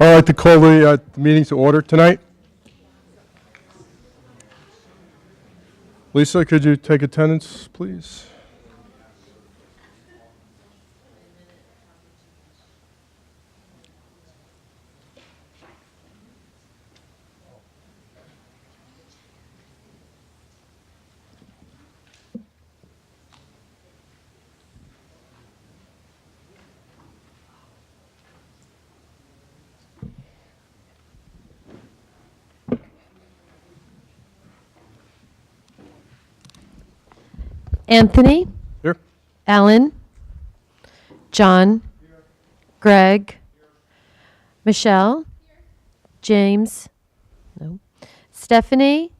I'd like to call the meeting to order tonight. Lisa, could you take attendance, please? Anthony, Here. Alan, John, Greg, Michelle, James, no, Stephanie,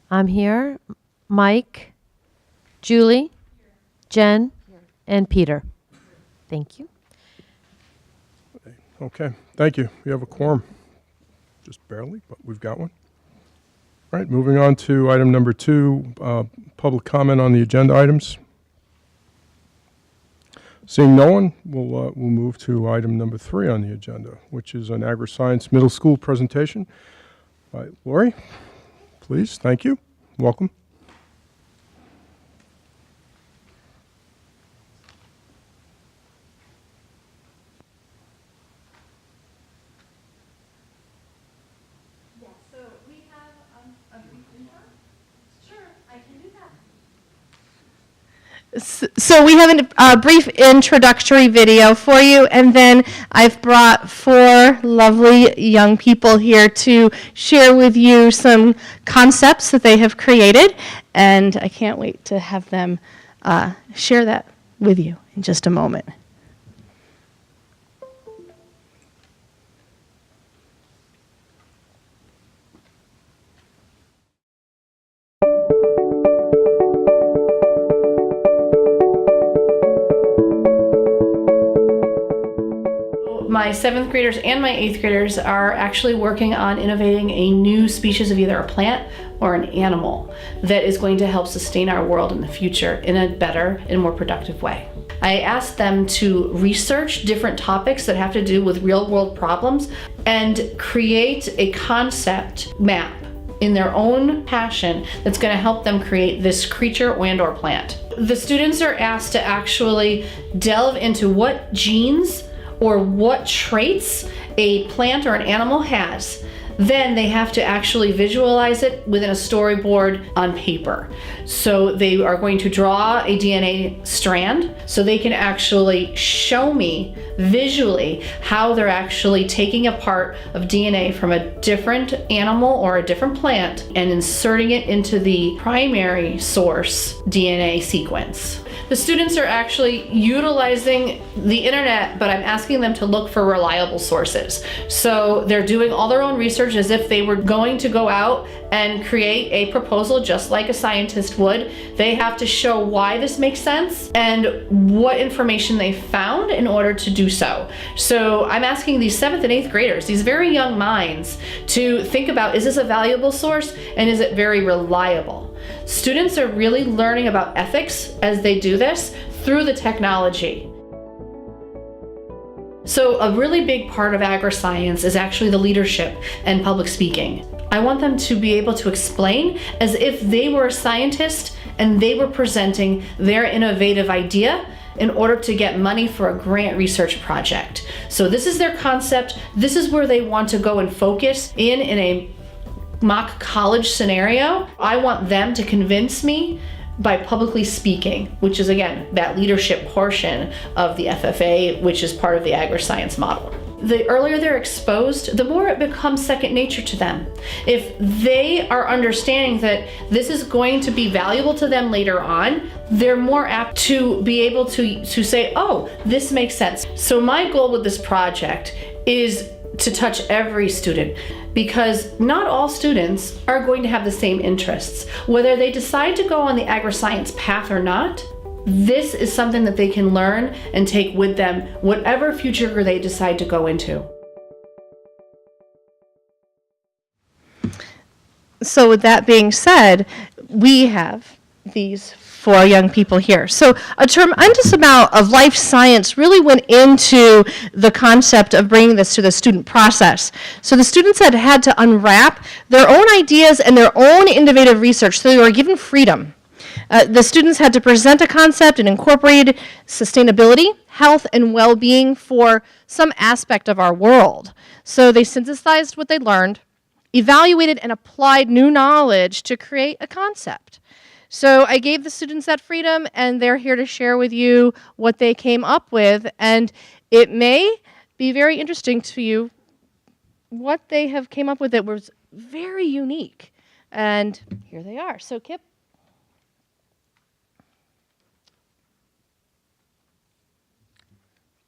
I'm here, Mike, Julie, Jen, and Peter. Thank you. Okay, thank you. We have a quorum. Just barely, but we've got one. All right, moving on to item number 2, public comment on the agenda items. Seeing no one, we'll move to item number 3 on the agenda, which is an Agar Science middle school presentation. All right, Lori, please, thank you. Welcome. So we have a brief introductory video for you, and then I've brought 4 lovely young people here to share with you some concepts that they have created, and I can't wait to have them share that with you in just a moment. My 7th graders and my 8th graders are actually working on innovating a new species of either a plant or an animal that is going to help sustain our world in the future in a better and more productive way. I asked them to research different topics that have to do with real world problems and create a concept map in their own passion that's going to help them create this creature and or plant. The students are asked to actually delve into what genes or what traits a plant or an animal has. Then they have to actually visualize it within a storyboard on paper. So they are going to draw a DNA strand so they can actually show me visually how they're actually taking a part of DNA from a different animal or a different plant and inserting it into the primary source DNA sequence. The students are actually utilizing the internet, but I'm asking them to look for reliable sources. So they're doing all their own research as if they were going to go out and create a proposal just like a scientist would. They have to show why this makes sense and what information they found in order to do so. So I'm asking these 7th and 8th graders, these very young minds, to think about, is this a valuable source and is it very reliable? Students are really learning about ethics as they do this through the technology. So a really big part of Agar Science is actually the leadership and public speaking. I want them to be able to explain as if they were a scientist and they were presenting their innovative idea in order to get money for a grant research project. So this is their concept. This is where they want to go and focus in a mock college scenario. I want them to convince me by publicly speaking, which is again that leadership portion of the FFA, which is part of the Agar Science model. The earlier they're exposed, the more it becomes second nature to them. If they are understanding that this is going to be valuable to them later on, they're more apt to be able to say, oh, this makes sense. So my goal with this project is to touch every student, because not all students are going to have the same interests. Whether they decide to go on the Agar Science path or not, this is something that they can learn and take with them whatever future career they decide to go into. So with that being said, we have these for young people here. So a tremendous amount of life science really went into the concept of bringing this to the student process. So the students had to unwrap their own ideas and their own innovative research, so they were given freedom. The students had to present a concept and incorporated sustainability, health, and well-being for some aspect of our world. So they synthesized what they learned, evaluated and applied new knowledge to create a concept. So I gave the students that freedom, and they're here to share with you what they came up with, and it may be very interesting to you what they have came up with that was very unique. And here they are. So Kip.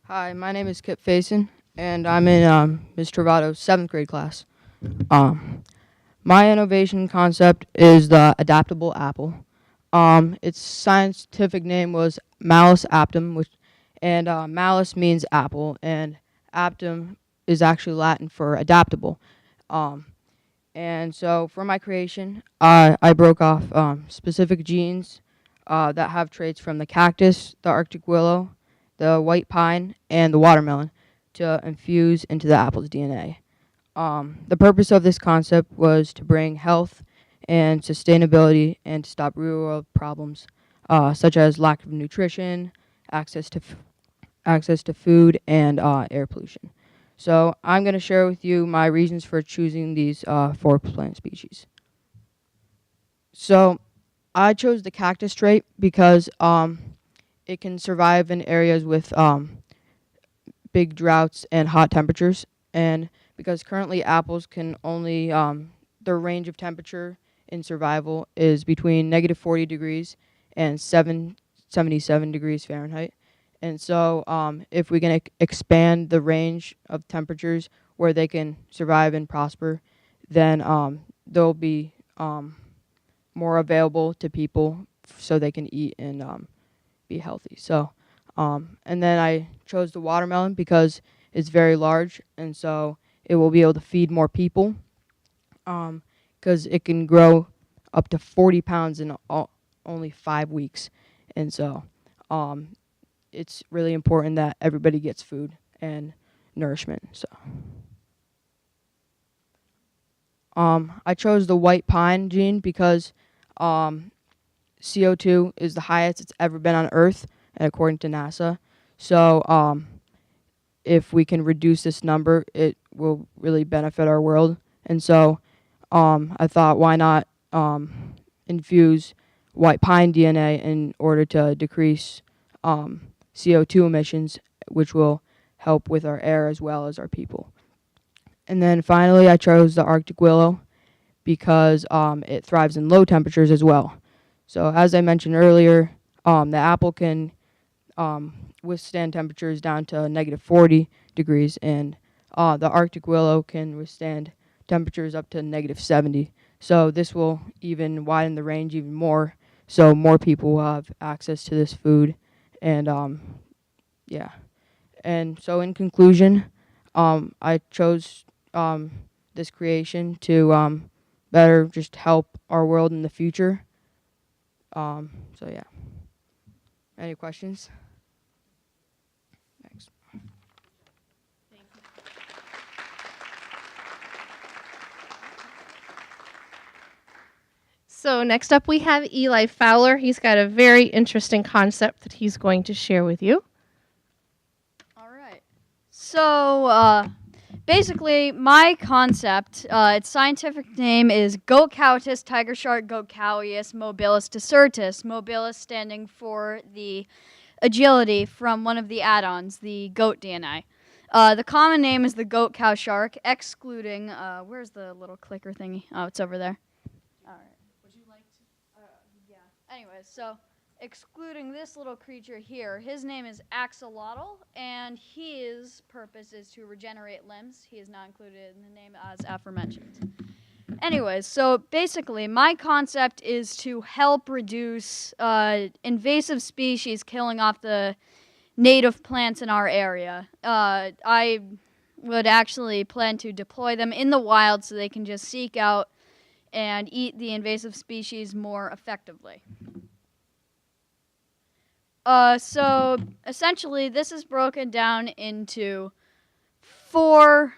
Hi, my name is Kip Faison, and I'm in Ms. Travato's 7th grade class. My innovation concept is the adaptable apple. Its scientific name was Malus aptum, and malus means apple, and aptum is actually Latin for adaptable. And so for my creation, I broke off specific genes that have traits from the cactus, the Arctic willow, the white pine, and the watermelon to infuse into the apple's DNA. The purpose of this concept was to bring health and sustainability and to stop real-world problems such as lack of nutrition, access to food, and air pollution. So I'm going to share with you my reasons for choosing these 4 plant species. So I chose the cactus trait because it can survive in areas with big droughts and hot temperatures, and because currently apples can only, their range of temperature in survival is between negative 40 degrees and 77 degrees Fahrenheit. And so if we can expand the range of temperatures where they can survive and prosper, then they'll be more available to people so they can eat and be healthy. So, and then I chose the watermelon because it's very large, and so it will be able to feed more people, because it can grow up to 40 pounds in only 5 weeks. And so it's really important that everybody gets food and nourishment. So I chose the white pine gene because CO2 is the highest it's ever been on Earth, according to NASA. So if we can reduce this number, it will really benefit our world. And so I thought, why not infuse white pine DNA in order to decrease CO2 emissions, which will help with our air as well as our people. And then finally, I chose the Arctic willow because it thrives in low temperatures as well. So as I mentioned earlier, the apple can withstand temperatures down to negative 40 degrees, and the Arctic willow can withstand temperatures up to negative 70. So this will even widen the range even more, so more people will have access to this food. And yeah. And so in conclusion, I chose this creation to better just help our world in the future. So yeah. Any questions? Thanks. So next up we have Eli Fowler. He's got a very interesting concept that he's going to share with you. All right. So basically, my concept, its scientific name is Goat Cautus tiger shark goat cowius mobilis desertus. Mobilis standing for the agility from one of the add-ons, the goat DNA. The common name is the goat cow shark, excluding, where's the little clicker thingy? Oh, it's over there. All right. Would you like to? Yeah. Anyways, so excluding this little creature here, his name is axolotl, and his purpose is to regenerate limbs. He is not included in the name as aforementioned. Anyways, so basically, my concept is to help reduce invasive species killing off the native plants in our area. I would actually plan to deploy them in the wild so they can just seek out and eat the invasive species more effectively. So essentially, this is broken down into 4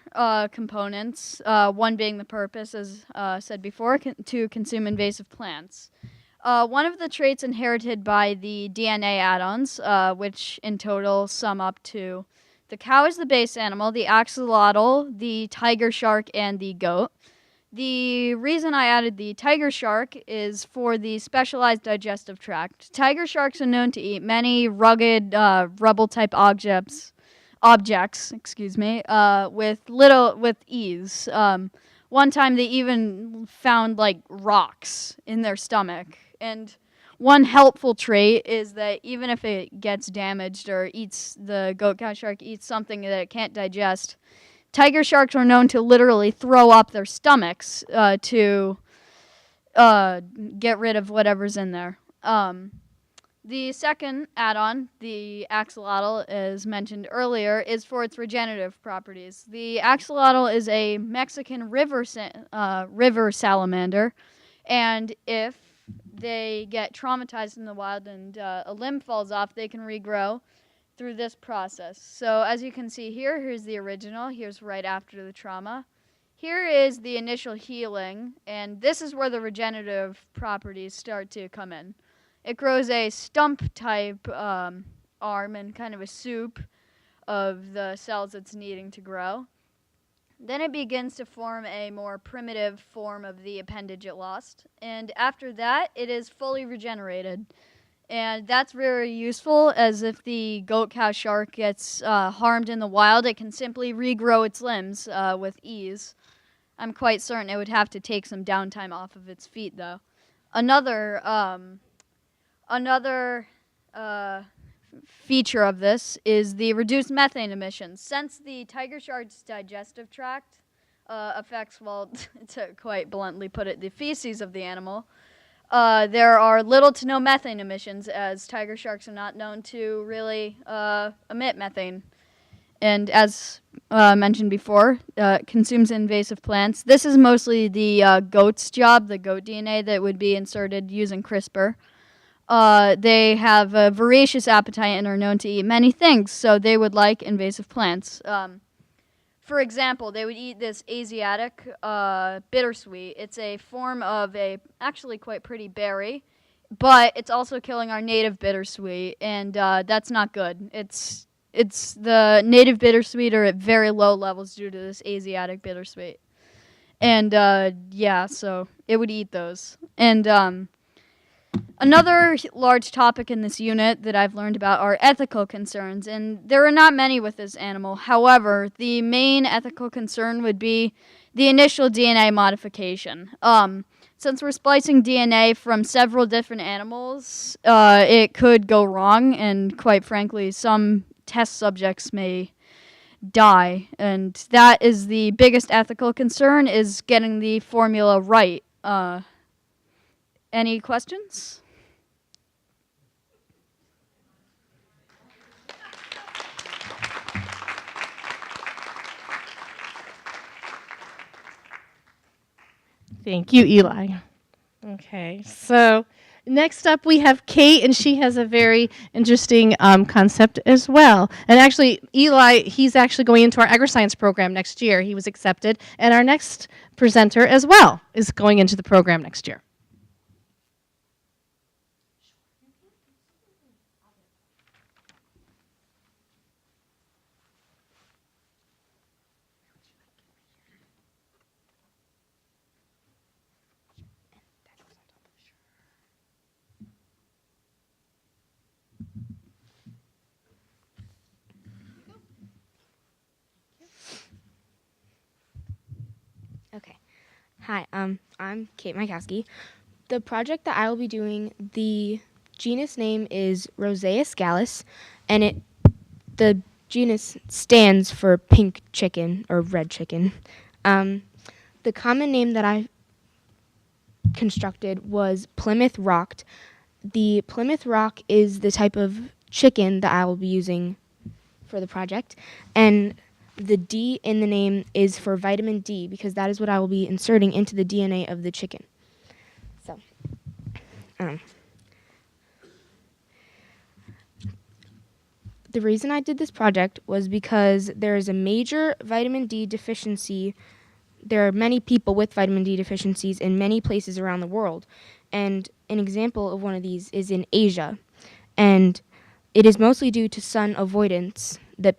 components, one being the purpose, as said before, to consume invasive plants. One of the traits inherited by the DNA add-ons, which in total sum up to the cow is the base animal, the axolotl, the tiger shark, and the goat. The reason I added the tiger shark is for the specialized digestive tract. Tiger sharks are known to eat many rugged, rubble-type objects, with ease. One time they even found like rocks in their stomach. And one helpful trait is that even if it gets damaged or the goat cow shark eats something that it can't digest, tiger sharks are known to literally throw up their stomachs to get rid of whatever's in there. The second add-on, the axolotl, as mentioned earlier, is for its regenerative properties. The axolotl is a Mexican river salamander, and if they get traumatized in the wild and a limb falls off, they can regrow through this process. So as you can see here, here's the original. Here's right after the trauma. Here is the initial healing, and this is where the regenerative properties start to come in. It grows a stump-type arm and kind of a soup of the cells it's needing to grow. Then it begins to form a more primitive form of the appendage it lost. And after that, it is fully regenerated. And that's very useful, as if the goat cow shark gets harmed in the wild, it can simply regrow its limbs with ease. I'm quite certain it would have to take some downtime off of its feet, though. Another feature of this is the reduced methane emissions. Since the tiger shark's digestive tract affects, well, to quite bluntly put it, the feces of the animal, there are little to no methane emissions, as tiger sharks are not known to really emit methane. And as mentioned before, consumes invasive plants. This is mostly the goat's job, the goat DNA that would be inserted using CRISPR. They have a voracious appetite and are known to eat many things, so they would like invasive plants. For example, they would eat this Asiatic bittersweet. It's a form of a actually quite pretty berry, but it's also killing our native bittersweet, and that's not good. It's the native bittersweet are at very low levels due to this Asiatic bittersweet. And so it would eat those. And another large topic in this unit that I've learned about are ethical concerns, and there are not many with this animal. However, the main ethical concern would be the initial DNA modification. Since we're splicing DNA from several different animals, it could go wrong, and quite frankly, some test subjects may die, and that is the biggest ethical concern, is getting the formula right. Any questions? Thank you, Eli. Okay, so next up we have Kate, and she has a very interesting concept as well. And actually, Eli, he's actually going into our Agar Science program next year. He was accepted, and our next presenter as well is going into the program next year. Okay. Hi, I'm Kate Mackowski. The project that I will be doing, the genus name is Roseus gallus, and the genus stands for pink chicken or red chicken. The common name that I constructed was Plymouth Rocked. The Plymouth Rock is the type of chicken that I will be using for the project, and the D in the name is for vitamin D, because that is what I will be inserting into the DNA of the chicken. So, The reason I did this project was because there is a major vitamin D deficiency. There are many people with vitamin D deficiencies in many places around the world. And an example of one of these is in Asia. And it is mostly due to sun avoidance that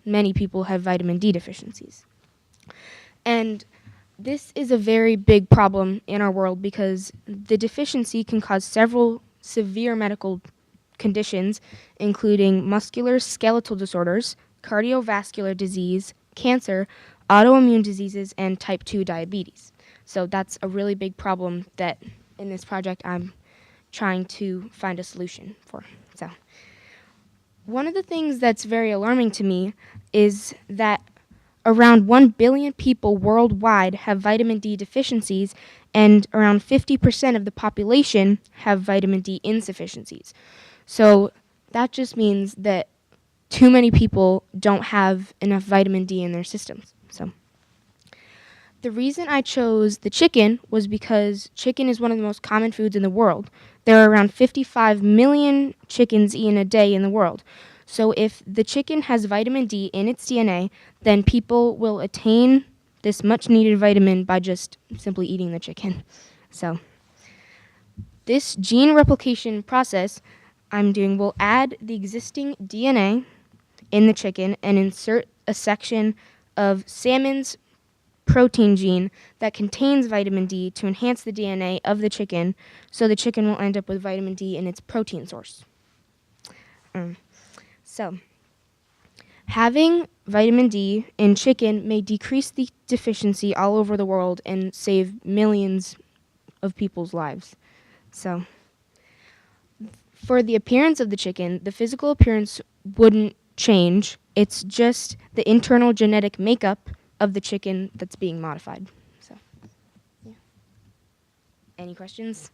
many people have vitamin D deficiencies. And this is a very big problem in our world because the deficiency can cause several severe medical conditions, including muscular skeletal disorders, cardiovascular disease, cancer, autoimmune diseases, and type 2 diabetes. So that's a really big problem that in this project I'm trying to find a solution for. So one of the things that's very alarming to me is that around 1 billion people worldwide have vitamin D deficiencies, and around 50% of the population have vitamin D insufficiencies. So that just means that too many people don't have enough vitamin D in their systems. So the reason I chose the chicken was because chicken is one of the most common foods in the world. There are around 55 million chickens eaten a day in the world. So if the chicken has vitamin D in its DNA, then people will attain this much needed vitamin by just simply eating the chicken. So this gene replication process I'm doing will add the existing DNA in the chicken and insert a section of salmon's protein gene that contains vitamin D to enhance the DNA of the chicken, so the chicken will end up with vitamin D in its protein source. So having vitamin D in chicken may decrease the deficiency all over the world and save millions of people's lives. So for the appearance of the chicken, the physical appearance wouldn't change. It's just the internal genetic makeup of the chicken that's being modified. So, yeah. Any questions?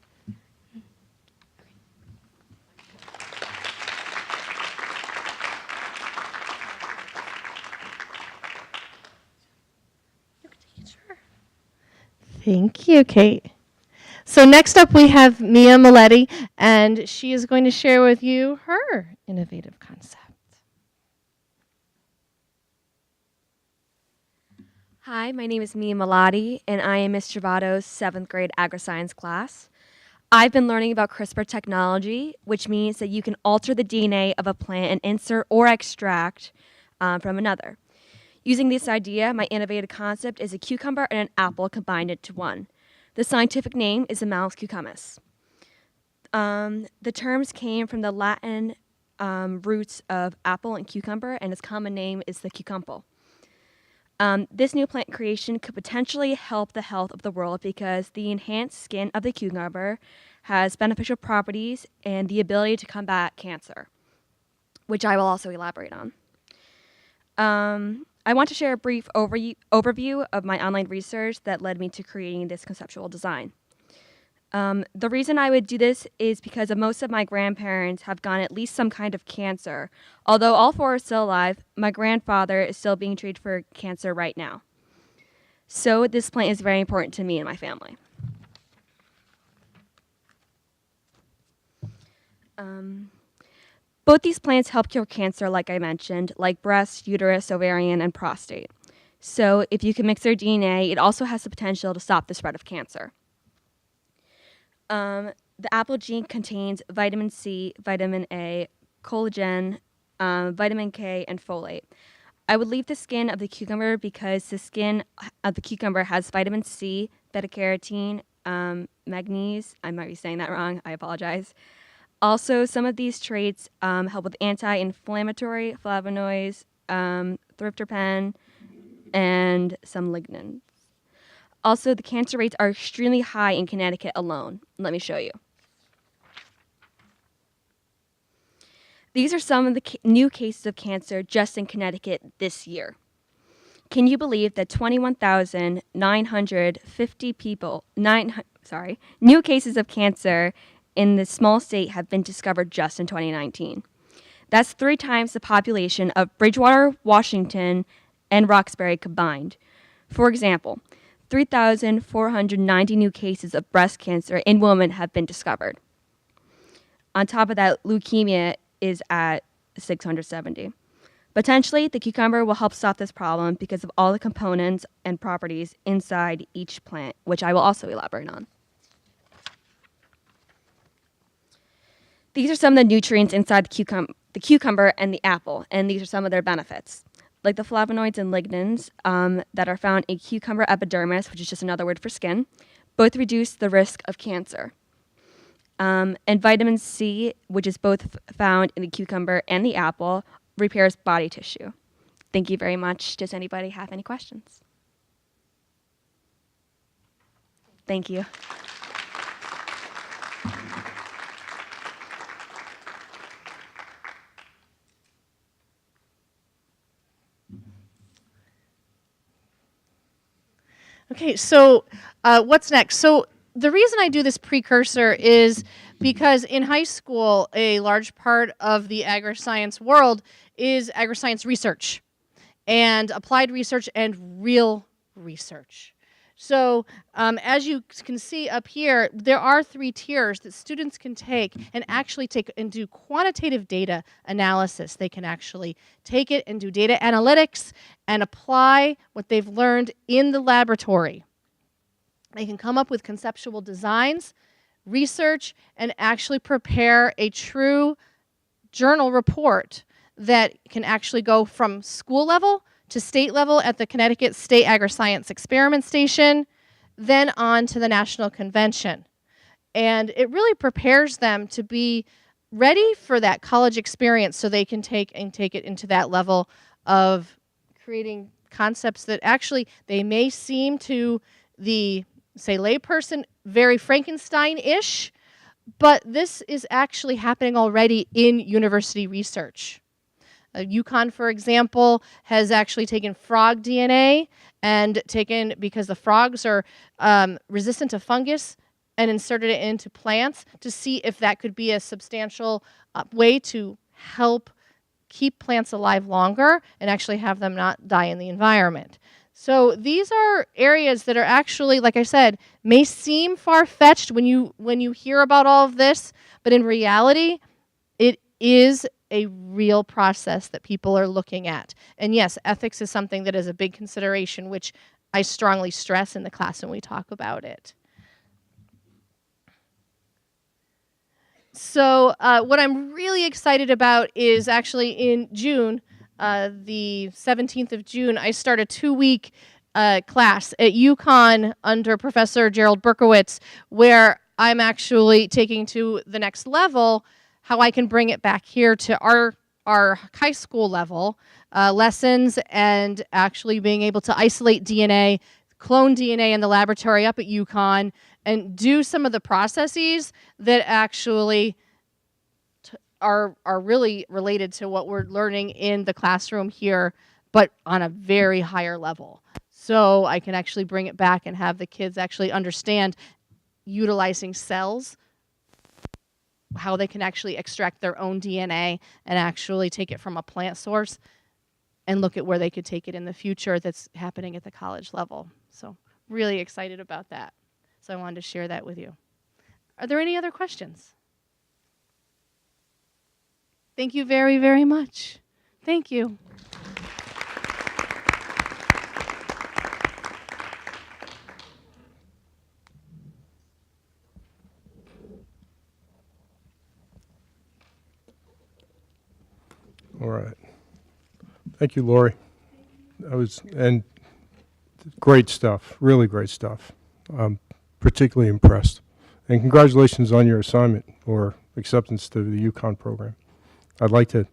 Thank you, Kate. So next up we have Nia Miletti, and she is going to share with you her innovative concept. Hi, my name is Nia Miletti, and I am Ms. Travato's 7th grade Agar Science class. I've been learning about CRISPR technology, which means that you can alter the DNA of a plant and insert or extract from another. Using this idea, my innovative concept is a cucumber and an apple combined into one. The scientific name is Amalus cucumis. The terms came from the Latin roots of apple and cucumber, and its common name is the cucumber. This new plant creation could potentially help the health of the world because the enhanced skin of the cucumber has beneficial properties and the ability to combat cancer, which I will also elaborate on. I want to share a brief overview of my online research that led me to creating this conceptual design. The reason I would do this is because most of my grandparents have gotten at least some kind of cancer. Although all 4 are still alive, my grandfather is still being treated for cancer right now. So this plant is very important to me and my family. Both these plants help cure cancer, like I mentioned, like breast, uterus, ovarian, and prostate. So if you can mix their DNA, it also has the potential to stop the spread of cancer. The apple gene contains vitamin C, vitamin A, collagen, vitamin K, and folate. I would leave the skin of the cucumber because the skin of the cucumber has vitamin C, beta-carotene, magnesium. I might be saying that wrong. I apologize. Also, some of these traits help with anti-inflammatory, flavonoids, tryptophan, and some lignans. Also, the cancer rates are extremely high in Connecticut alone. Let me show you. These are some of the new cases of cancer just in Connecticut this year. Can you believe that 21,950 new cases of cancer in this small state have been discovered just in 2019? That's 3 times the population of Bridgewater, Washington, and Roxbury combined. For example, 3,490 new cases of breast cancer in women have been discovered. On top of that, leukemia is at 670. Potentially, the cucumber will help solve this problem because of all the components and properties inside each plant, which I will also elaborate on. These are some of the nutrients inside the cucumber and the apple, and these are some of their benefits. Like the flavonoids and lignans that are found in cucumber epidermis, which is just another word for skin, both reduce the risk of cancer. And vitamin C, which is both found in the cucumber and the apple, repairs body tissue. Thank you very much. Does anybody have any questions? Thank you. Okay, so what's next? So the reason I do this precursor is because in high school, a large part of the agri-science world is agri-science research and applied research and real research. So as you can see up here, there are 3 tiers that students can take and actually take and do quantitative data analysis. They can actually take it and do data analytics and apply what they've learned in the laboratory. They can come up with conceptual designs, research, and actually prepare a true journal report that can actually go from school level to state level at the Connecticut State Agri-Science Experiment Station, then on to the National Convention. And it really prepares them to be ready for that college experience so they can take it into that level of creating concepts that actually they may seem to the, say, layperson very Frankenstein-ish, but this is actually happening already in university research. UConn, for example, has actually taken frog DNA and because the frogs are resistant to fungus, and inserted it into plants to see if that could be a substantial way to help keep plants alive longer and actually have them not die in the environment. So these are areas that are actually, like I said, may seem far-fetched when you hear about all of this, but in reality, it is a real process that people are looking at. And yes, ethics is something that is a big consideration, which I strongly stress in the class when we talk about it. So what I'm really excited about is actually in June, the 17th of June, I start a 2-week class at UConn under Professor Gerald Berkowitz, where I'm actually taking to the next level how I can bring it back here to our high school level lessons, and actually being able to isolate DNA, clone DNA in the laboratory up at UConn, and do some of the processes that actually are really related to what we're learning in the classroom here, but on a very higher level. So I can actually bring it back and have the kids actually understand utilizing cells, how they can actually extract their own DNA and actually take it from a plant source and look at where they could take it in the future that's happening at the college level. So really excited about that. So I wanted to share that with you. Are there any other questions? Thank you very, very much. Thank you. All right. Thank you, Lori. And great stuff, really great stuff. I'm particularly impressed. And congratulations on your assignment or acceptance to the UConn program. I'd like to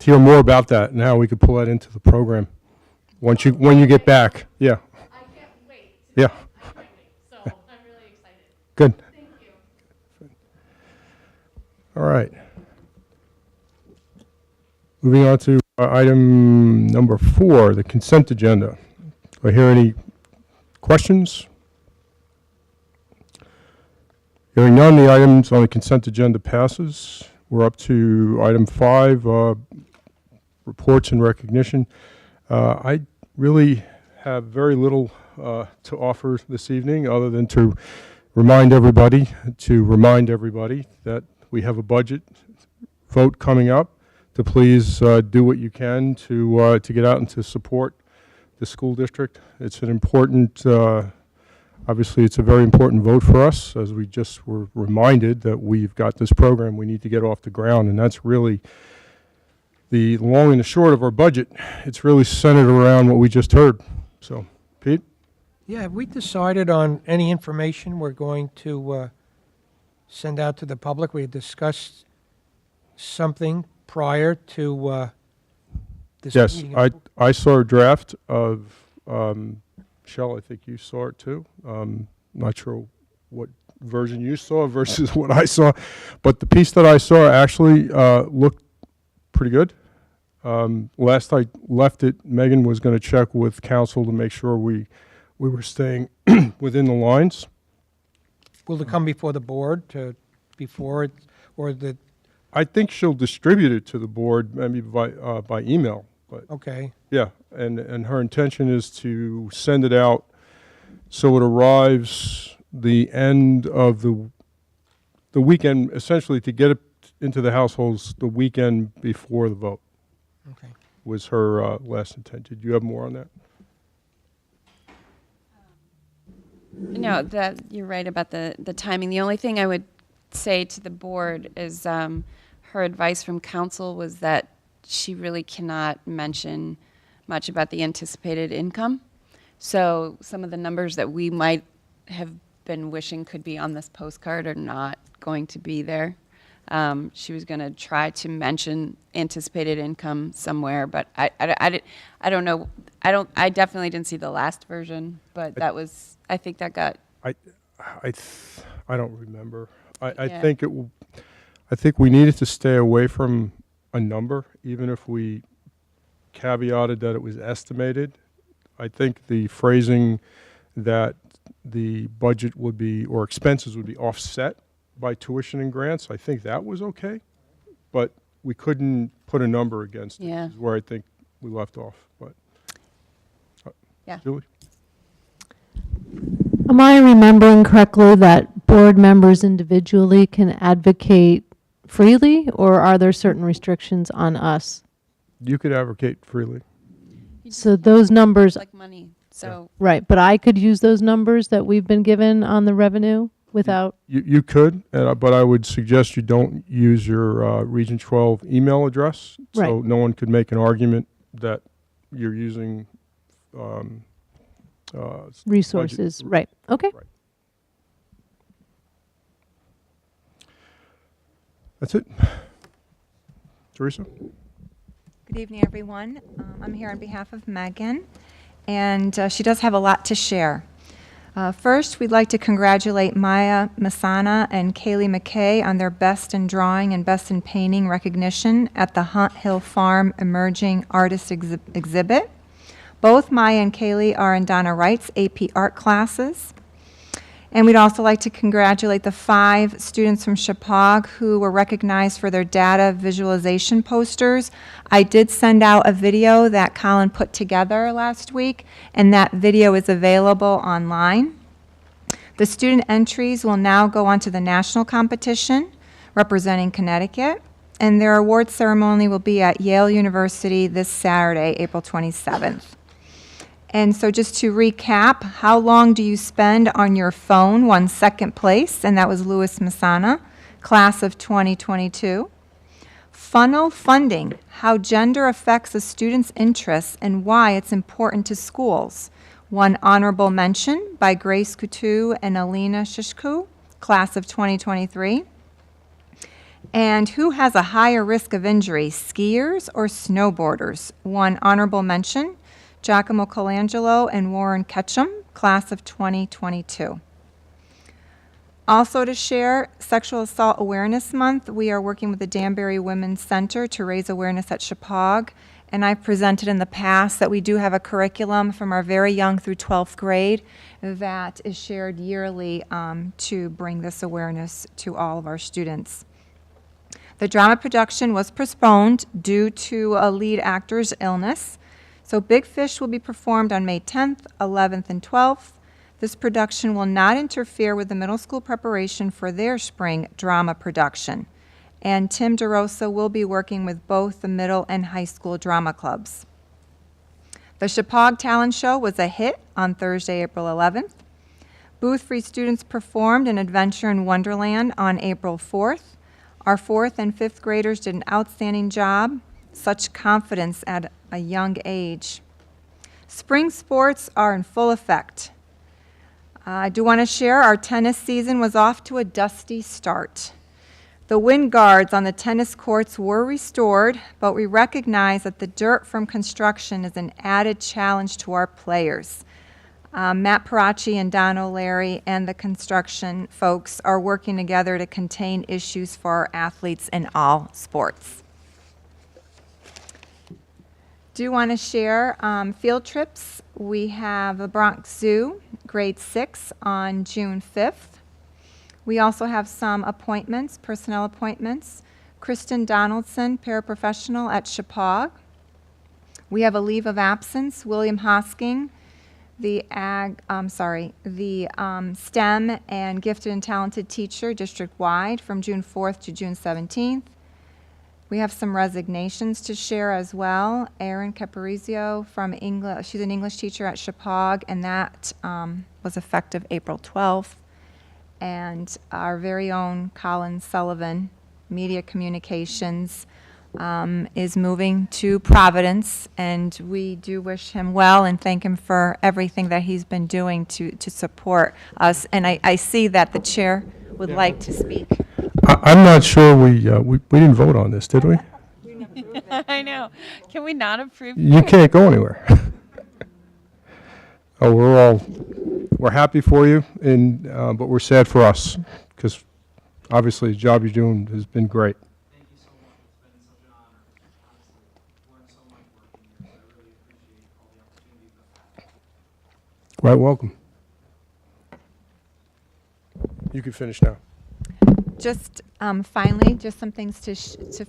hear more about that and how we could pull that into the program when you get back. Yeah. I can't wait. Yeah. I can't wait. So I'm really excited. Good. Thank you. All right. Moving on to item number 4, the consent agenda. Do I hear any questions? Hearing none, the items on the consent agenda passes. We're up to item 5, reports and recognition. I really have very little to offer this evening other than to remind everybody that we have a budget vote coming up to please do what you can to get out and to support the school district. It's an important, obviously it's a very important vote for us, as we just were reminded that we've got this program we need to get off the ground, and that's really the long and the short of our budget. It's really centered around what we just heard. So, Pete? Yeah, have we decided on any information we're going to send out to the public? We discussed something prior to this Yes, meeting. I saw a draft of, Shell, I think you saw it too. Not sure what version you saw versus what I saw, but the piece that I saw actually looked pretty good. Last I left it, Megan was going to check with council to make sure we were staying within the lines. Will it come before the board before it, or the, I think she'll distribute it to the board, maybe by email. But okay, yeah, and her intention is to send it out so it arrives the end of the weekend, essentially to get it into the households the weekend before the vote. okay. Was her last intent. Did you have more on that? No, that you're right about the timing. The only thing I would say to the board is her advice from council was that she really cannot mention much about the anticipated income. So some of the numbers that we might have been wishing could be on this postcard are not going to be there. She was going to try to mention anticipated income somewhere, but I don't know. I definitely didn't see the last version, but that was, I think that got. I don't remember. I Yeah. think I think we needed to stay away from a number, even if we caveated that it was estimated. I think the phrasing that the budget would be, or expenses would be offset by tuition and grants, I think that was okay, but we couldn't put a number against it. Yeah. Is where I think we left off. But Yeah. Julie? Am I remembering correctly that board members individually can advocate freely, or are there certain restrictions on us? You could advocate freely. So those numbers, Like money, so. right, but I could use those numbers that we've been given on the revenue without, You could, but I would suggest you don't use your Region 12 email address. So Right. no one could make an argument that you're using resources, right, okay. Right. That's it. Teresa? Good evening, everyone. I'm here on behalf of Megan, and she does have a lot to share. First, we'd like to congratulate Maya Masana and Kaylee McKay on their Best in Drawing and Best in Painting recognition at the Hunt Hill Farm Emerging Artist Exhibit. Both Maya and Kaylee are in Donna Wright's AP Art classes. And we'd also like to congratulate the 5 students from Chapag who were recognized for their data visualization posters. I did send out a video that Colin put together last week, and that video is available online. The student entries will now go on to the national competition representing Connecticut, and their award ceremony will be at Yale University this Saturday, April 27th. And so just to recap, how long do you spend on your phone won second place, and that was Louis Masana, class of 2022. Funnel funding, how gender affects a student's interests and why it's important to schools. One honorable mention by Grace Coutu and Alina Shishku, class of 2023. And who has a higher risk of injury, skiers or snowboarders? One honorable mention, Giacomo Colangelo and Warren Ketchum, class of 2022. Also to share, Sexual Assault Awareness Month, we are working with the Danbury Women's Center to raise awareness at Chapag, and I've presented in the past that we do have a curriculum from our very young through 12th grade that is shared yearly to bring this awareness to all of our students. The drama production was postponed due to a lead actor's illness. So Big Fish will be performed on May 10th, 11th, and 12th. This production will not interfere with the middle school preparation for their spring drama production. and Tim DeRosa will be working with both the middle and high school drama clubs. The Chippewa Talent Show was a hit on Thursday, April 11th. Booth Free students performed an Adventure in Wonderland on April 4th. Our 4th and 5th graders did an outstanding job. Such confidence at a young age. Spring sports are in full effect. I do want to share our tennis season was off to a dusty start. The wind guards on the tennis courts were restored, but we recognize that the dirt from construction is an added challenge to our players. Matt Paracci and Don O'Leary and the construction folks are working together to contain issues for our athletes in all sports. Do want to share field trips. We have the Bronx Zoo, grade 6, on June 5th. We also have some appointments, personnel appointments. Kristen Donaldson, paraprofessional at Chippewa. We have a leave of absence, William Hosking, the STEM and gifted and talented teacher district-wide from June 4th to June 17th. We have some resignations to share as well. Erin Caparizio from English, she's an English teacher at Chippewa, and that was effective April 12th. And our very own Colin Sullivan, Media Communications, is moving to Providence, and we do wish him well and thank him for everything that he's been doing to support us. And I see that the chair would like to speak. I'm not sure we didn't vote on this, did we? I know. Can we not approve? You can't go anywhere. Oh, we're happy for you, and but we're sad for us, because obviously the job you're doing has been great. Thank you so much. It's been such an honor. Honestly, learned so much working here. So I really appreciate all the opportunities I've had. Right, welcome. You can finish now. Just finally, just some things to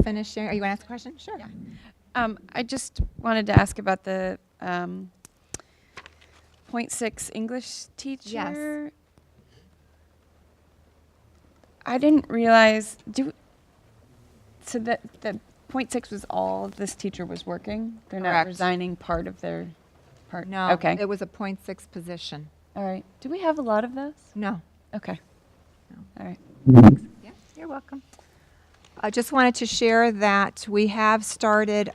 finish sharing. Are you want to ask a question? Sure. Yeah. I just wanted to ask about the .6 English teacher. Yes. I didn't realize. So that the .6 was all this teacher was working. They're not Correct. resigning part of their part. No, Okay. it was a .6 position. All right. Do we have a lot of those? No. Okay. No. All right. Yeah, you're welcome. I just wanted to share that we have started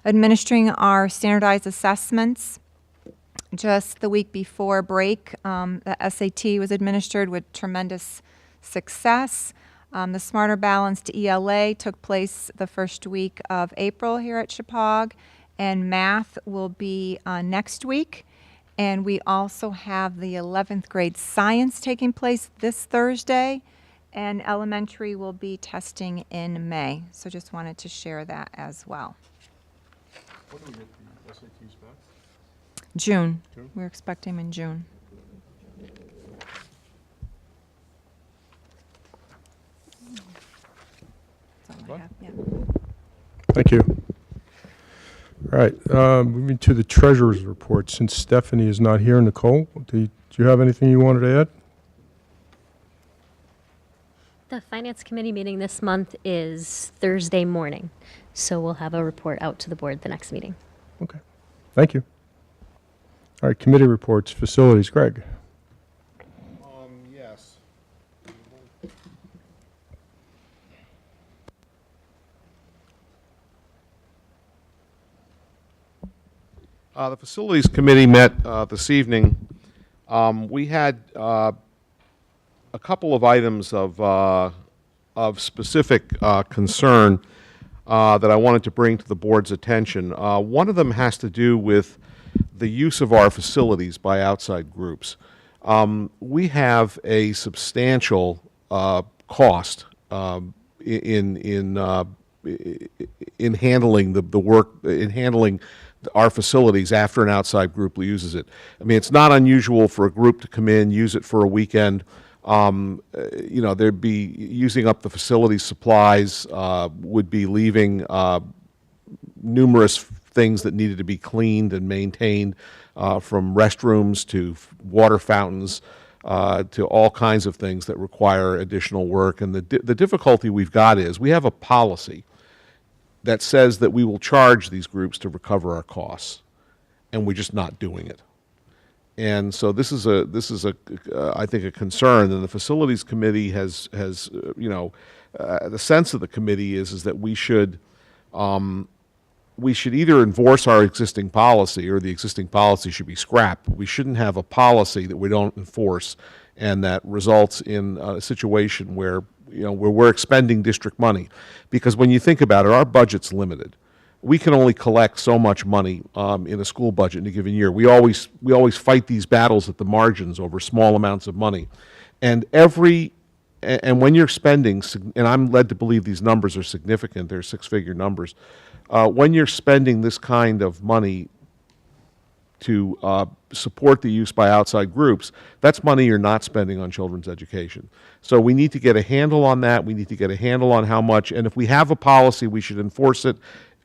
administering our standardized assessments. Just the week before break, the SAT was administered with tremendous success. The Smarter Balanced ELA took place the first week of April here at Chippewa, and math will be next week. And we also have the 11th grade science taking place this Thursday, and elementary will be testing in May. So just wanted to share that as well. When do we get the SATs back? June. June? We're expecting them in June. That's all I have. Yeah. Thank you. All right, moving to the treasurer's report. Since Stephanie is not here, Nicole, do you have anything you wanted to add? The Finance Committee meeting this month is Thursday morning, so we'll have a report out to the board the next meeting. Okay, thank you. All right, committee reports, facilities, Greg. Yes. The Facilities Committee met this evening. We had a couple of items of specific concern that I wanted to bring to the board's attention. One of them has to do with the use of our facilities by outside groups. We have a substantial cost in handling the work, in handling our facilities after an outside group uses it. I mean, it's not unusual for a group to come in, use it for a weekend. You know, they'd be using up the facility supplies, would be leaving numerous things that needed to be cleaned and maintained, from restrooms to water fountains. to all kinds of things that require additional work. And the difficulty we've got is we have a policy that says that we will charge these groups to recover our costs, and we're just not doing it. And so this is I think a concern, and the facilities committee has the sense of the committee is that we should either enforce our existing policy or the existing policy should be scrapped. We shouldn't have a policy that we don't enforce and that results in a situation where we're expending district money. Because when you think about it, our budget's limited. We can only collect so much money in a school budget in a given year. We always fight these battles at the margins over small amounts of money. And when you're spending, and I'm led to believe these numbers are significant, they're six-figure numbers, when you're spending this kind of money to support the use by outside groups, that's money you're not spending on children's education. So we need to get a handle on that. We need to get a handle on how much, and if we have a policy, we should enforce it.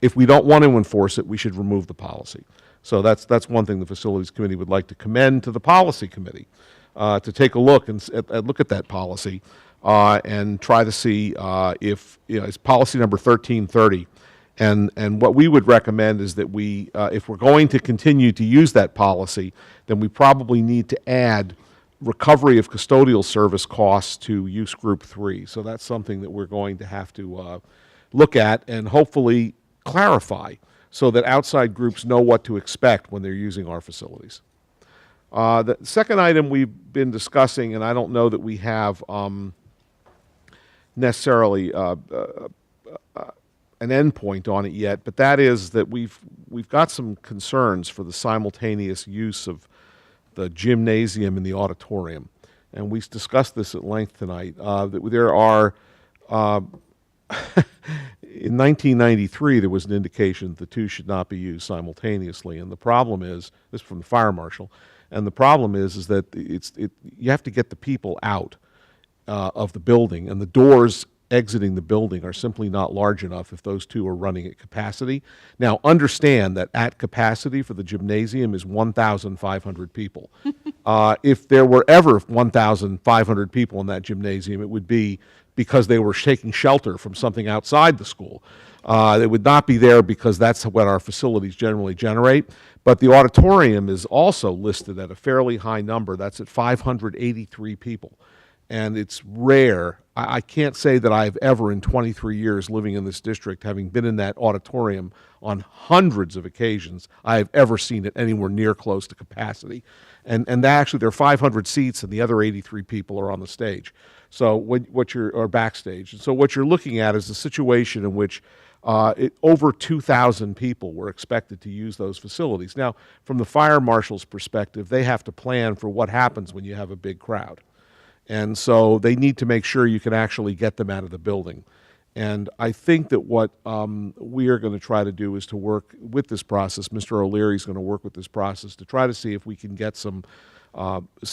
If we don't want to enforce it, we should remove the policy. So that's one thing the Facilities Committee would like to commend to the Policy Committee, to take a look and look at that policy and try to see if it's policy number 1330. And what we would recommend is that we, if we're going to continue to use that policy, then we probably need to add recovery of custodial service costs to use group 3. So that's something that we're going to have to look at and hopefully clarify so that outside groups know what to expect when they're using our facilities. The second item we've been discussing, and I don't know that we have necessarily an end point on it yet, but that is that we've got some concerns for the simultaneous use of the gymnasium and the auditorium. And we discussed this at length tonight. That there are in 1993, there was an indication that the two should not be used simultaneously, and the problem is, this is from the fire marshal, and the problem is that you have to get the people out of the building, and the doors exiting the building are simply not large enough if those two are running at capacity. Now, understand that at capacity for the gymnasium is 1,500 people. If there were ever 1,500 people in that gymnasium, it would be because they were taking shelter from something outside the school. They would not be there because that's what our facilities generally generate. But the auditorium is also listed at a fairly high number. That's at 583 people. And it's rare. I can't say that I've ever, in 23 years living in this district, having been in that auditorium on hundreds of occasions, I have ever seen it anywhere near close to capacity. And actually, there are 500 seats, and the other 83 people are on the stage. So or backstage. And so what you're looking at is a situation in which over 2,000 people were expected to use those facilities. Now, from the fire marshal's perspective, they have to plan for what happens when you have a big crowd. And so they need to make sure you can actually get them out of the building. And I think that what we are going to try to do is to work with this process. Mr. O'Leary is going to work with this process to try to see if we can get some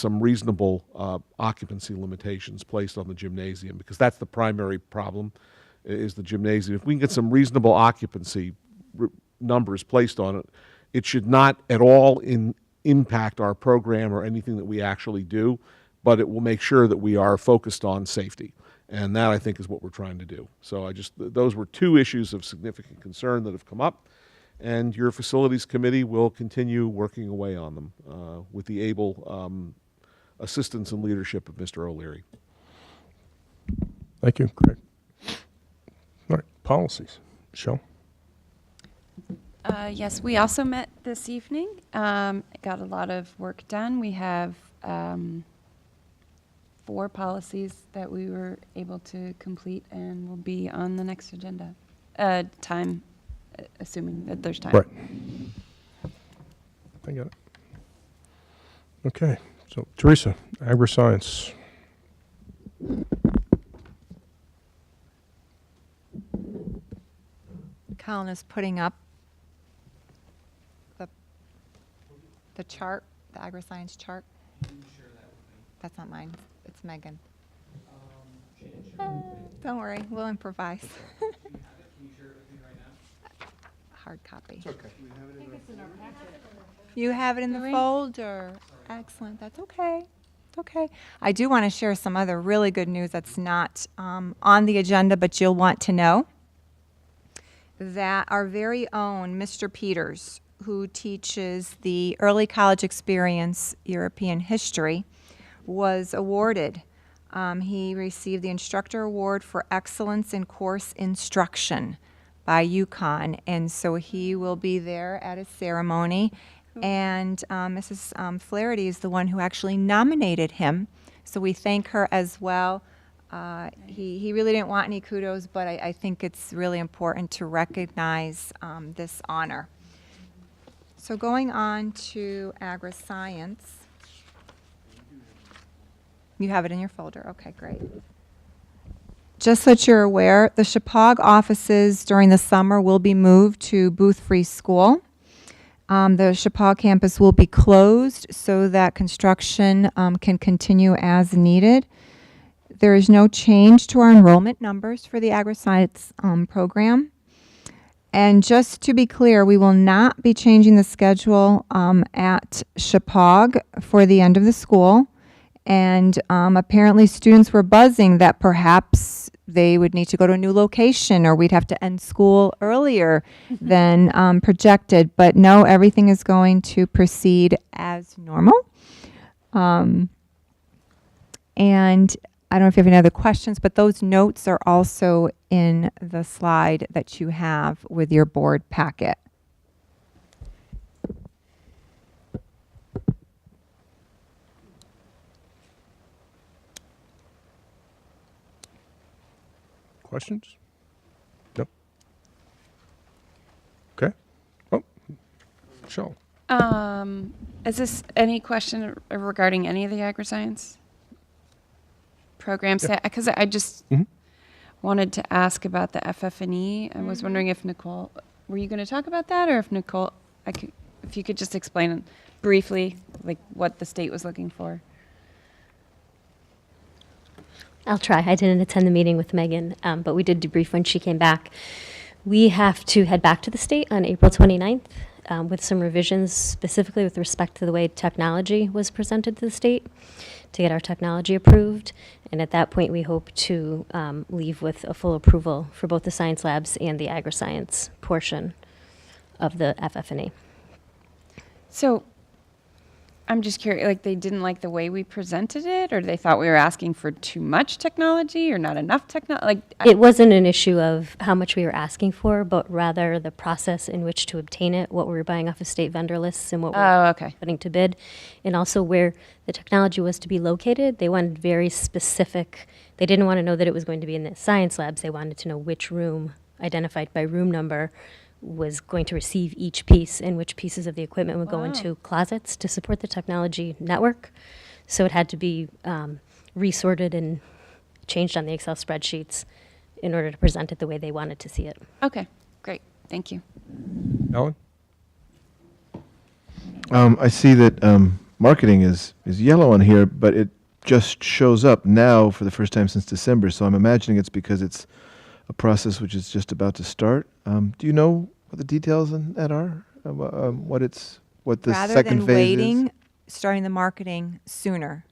reasonable occupancy limitations placed on the gymnasium, because that's the primary problem, is the gymnasium. If we can get some reasonable occupancy numbers placed on it, it should not at all impact our program or anything that we actually do, but it will make sure that we are focused on safety. And that, I think, is what we're trying to do. So those were two issues of significant concern that have come up, and your Facilities Committee will continue working away on them with the able assistance and leadership of Mr. O'Leary. Thank you, Greg. All right, policies. Michelle? Yes, we also met this evening. Got a lot of work done. We have 4 policies that we were able to complete and will be on the next agenda. Time, assuming that there's time. Right. I got it. Okay, so Teresa, Agar Science. Colin is putting up the chart, the Agar Science chart. That's not mine. It's Megan. Don't worry, we'll improvise. Hard copy. It's okay. You have it in the folder. Excellent. That's okay. Okay. I do want to share some other really good news that's not on the agenda, but you'll want to know that our very own Mr. Peters, who teaches the Early College Experience European History, was awarded. He received the Instructor Award for Excellence in Course Instruction by UConn, and so he will be there at a ceremony. And Mrs. Flaherty is the one who actually nominated him, so we thank her as well. He really didn't want any kudos, but I think it's really important to recognize this honor. So going on to agri-science. You have it in your folder. Okay, great. Just so that you're aware, the Chippewa offices during the summer will be moved to Booth Free School. The Chippewa campus will be closed so that construction can continue as needed. There is no change to our enrollment numbers for the agri-science program. And just to be clear, we will not be changing the schedule at Chippewa for the end of the school. And apparently students were buzzing that perhaps they would need to go to a new location or we'd have to end school earlier than projected. But no, everything is going to proceed as normal. And I don't know if you have any other questions, but those notes are also in the slide that you have with your board packet. Questions? No. Okay. Oh, Michelle. Is this any question regarding any of the agri-science programs? Yeah. Because I just wanted to ask about the FF&E. I was wondering if Nicole, were you going to talk about that, or if Nicole, if you could just explain briefly, like what the state was looking for. I'll try. I didn't attend the meeting with Megan, but we did debrief when she came back. We have to head back to the state on April 29th with some revisions, specifically with respect to the way technology was presented to the state to get our technology approved. And at that point, we hope to leave with a full approval for both the science labs and the agri-science portion of the FF&E. So I'm just curious, like they didn't like the way we presented it, or they thought we were asking for too much technology or not enough technology? Like It wasn't an issue of how much we were asking for, but rather the process in which to obtain it, what we were buying off of state vendor lists and what we were putting to bid, and also where the technology was to be located. They wanted very specific. They didn't want to know that it was going to be in the science labs. They wanted to know which room, identified by room number, was going to receive each piece and which pieces of the equipment would go into closets to support the technology network. So it had to be resorted and changed on the Excel spreadsheets in order to present it the way they wanted to see it. Okay, great. Thank you. Alan? I see that marketing is yellow on here, but it just shows up now for the first time since December. So I'm imagining it's because it's a process which is just about to start. Do you know what the details on that are? What the Rather second than phase waiting, is? starting the marketing sooner.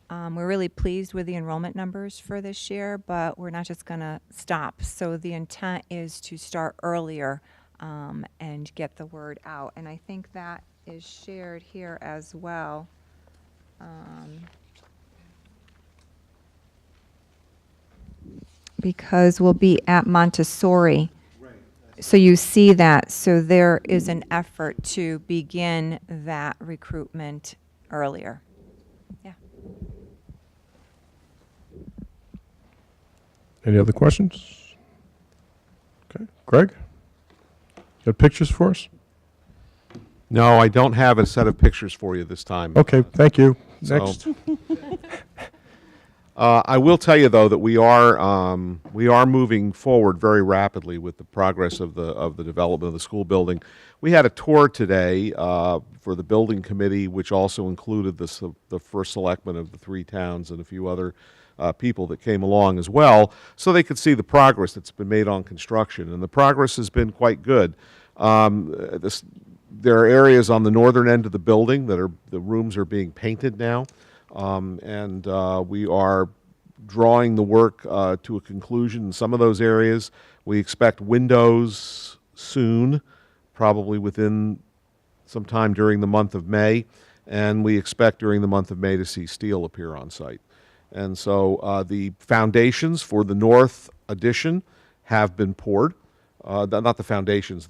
We're really pleased with the enrollment numbers for this year, but we're not just going to stop. So the intent is to start earlier and get the word out. And I think that is shared here as well. Because we'll be at Montessori. So you see that. So there is an effort to begin that recruitment earlier. Yeah. Any other questions? Okay. Greg? Got pictures for us? No, I don't have a set of pictures for you this time. Okay, thank you. So- Next. I will tell you though that we are moving forward very rapidly with the progress of the development of the school building. We had a tour today for the building committee, which also included the first selectman of the three towns and a few other people that came along as well, so they could see the progress that's been made on construction, and the progress has been quite good. There are areas on the northern end of the building that the rooms are being painted now. and we are drawing the work to a conclusion in some of those areas. We expect windows soon, probably within some time during the month of May, and we expect during the month of May to see steel appear on site. And so the foundations for the north addition have been poured. Not the foundations,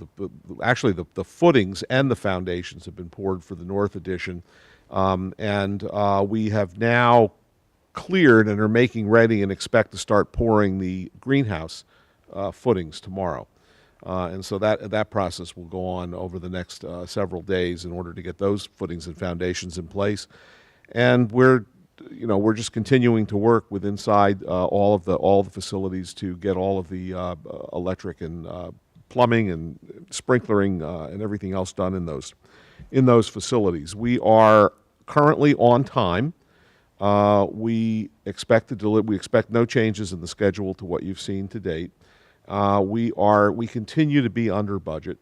actually the footings and the foundations have been poured for the north addition. And we have now cleared and are making ready and expect to start pouring the greenhouse footings tomorrow. And so that process will go on over the next several days in order to get those footings and foundations in place. And we're just continuing to work with inside all the facilities to get all of the electric and plumbing and sprinklering and everything else done in those facilities. We are currently on time. We expect no changes in the schedule to what you've seen to date. We continue to be under budget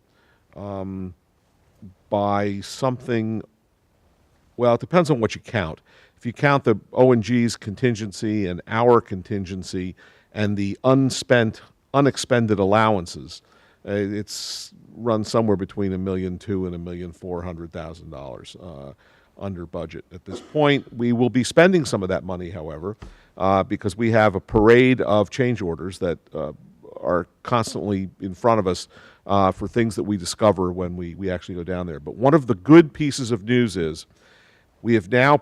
by something. Well, it depends on what you count. If you count the O&G's contingency and our contingency and the unexpended allowances, it's run somewhere between $1.2 million and $1.4 million under budget at this point. We will be spending some of that money, however, because we have a parade of change orders that are constantly in front of us for things that we discover when we actually go down there. But one of the good pieces of news is we have now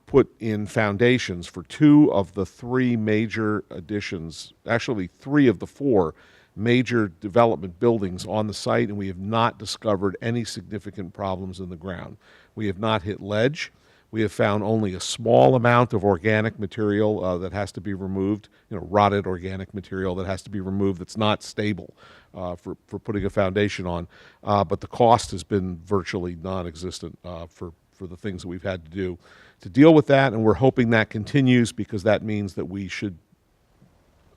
put in foundations for 2 of the 3 major additions, actually 3 of the 4 major development buildings on the site, and we have not discovered any significant problems in the ground. We have not hit ledge. We have found only a small amount of organic material that has to be removed, rotted organic material that has to be removed that's not stable for putting a foundation on. But the cost has been virtually non-existent for the things that we've had to do to deal with that, and we're hoping that continues because that means that we should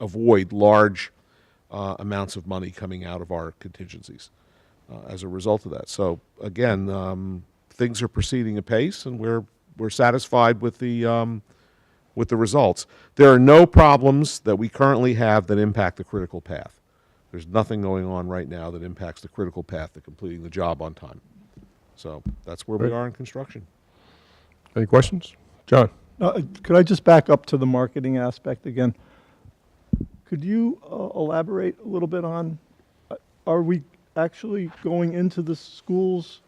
avoid large amounts of money coming out of our contingencies as a result of that. So again, things are proceeding apace, and we're satisfied with the results. There are no problems that we currently have that impact the critical path. There's nothing going on right now that impacts the critical path to completing the job on time. So that's where we are in construction. Any questions? John? Could I just back up to the marketing aspect again? Could you elaborate a little bit on, are we actually going into the schools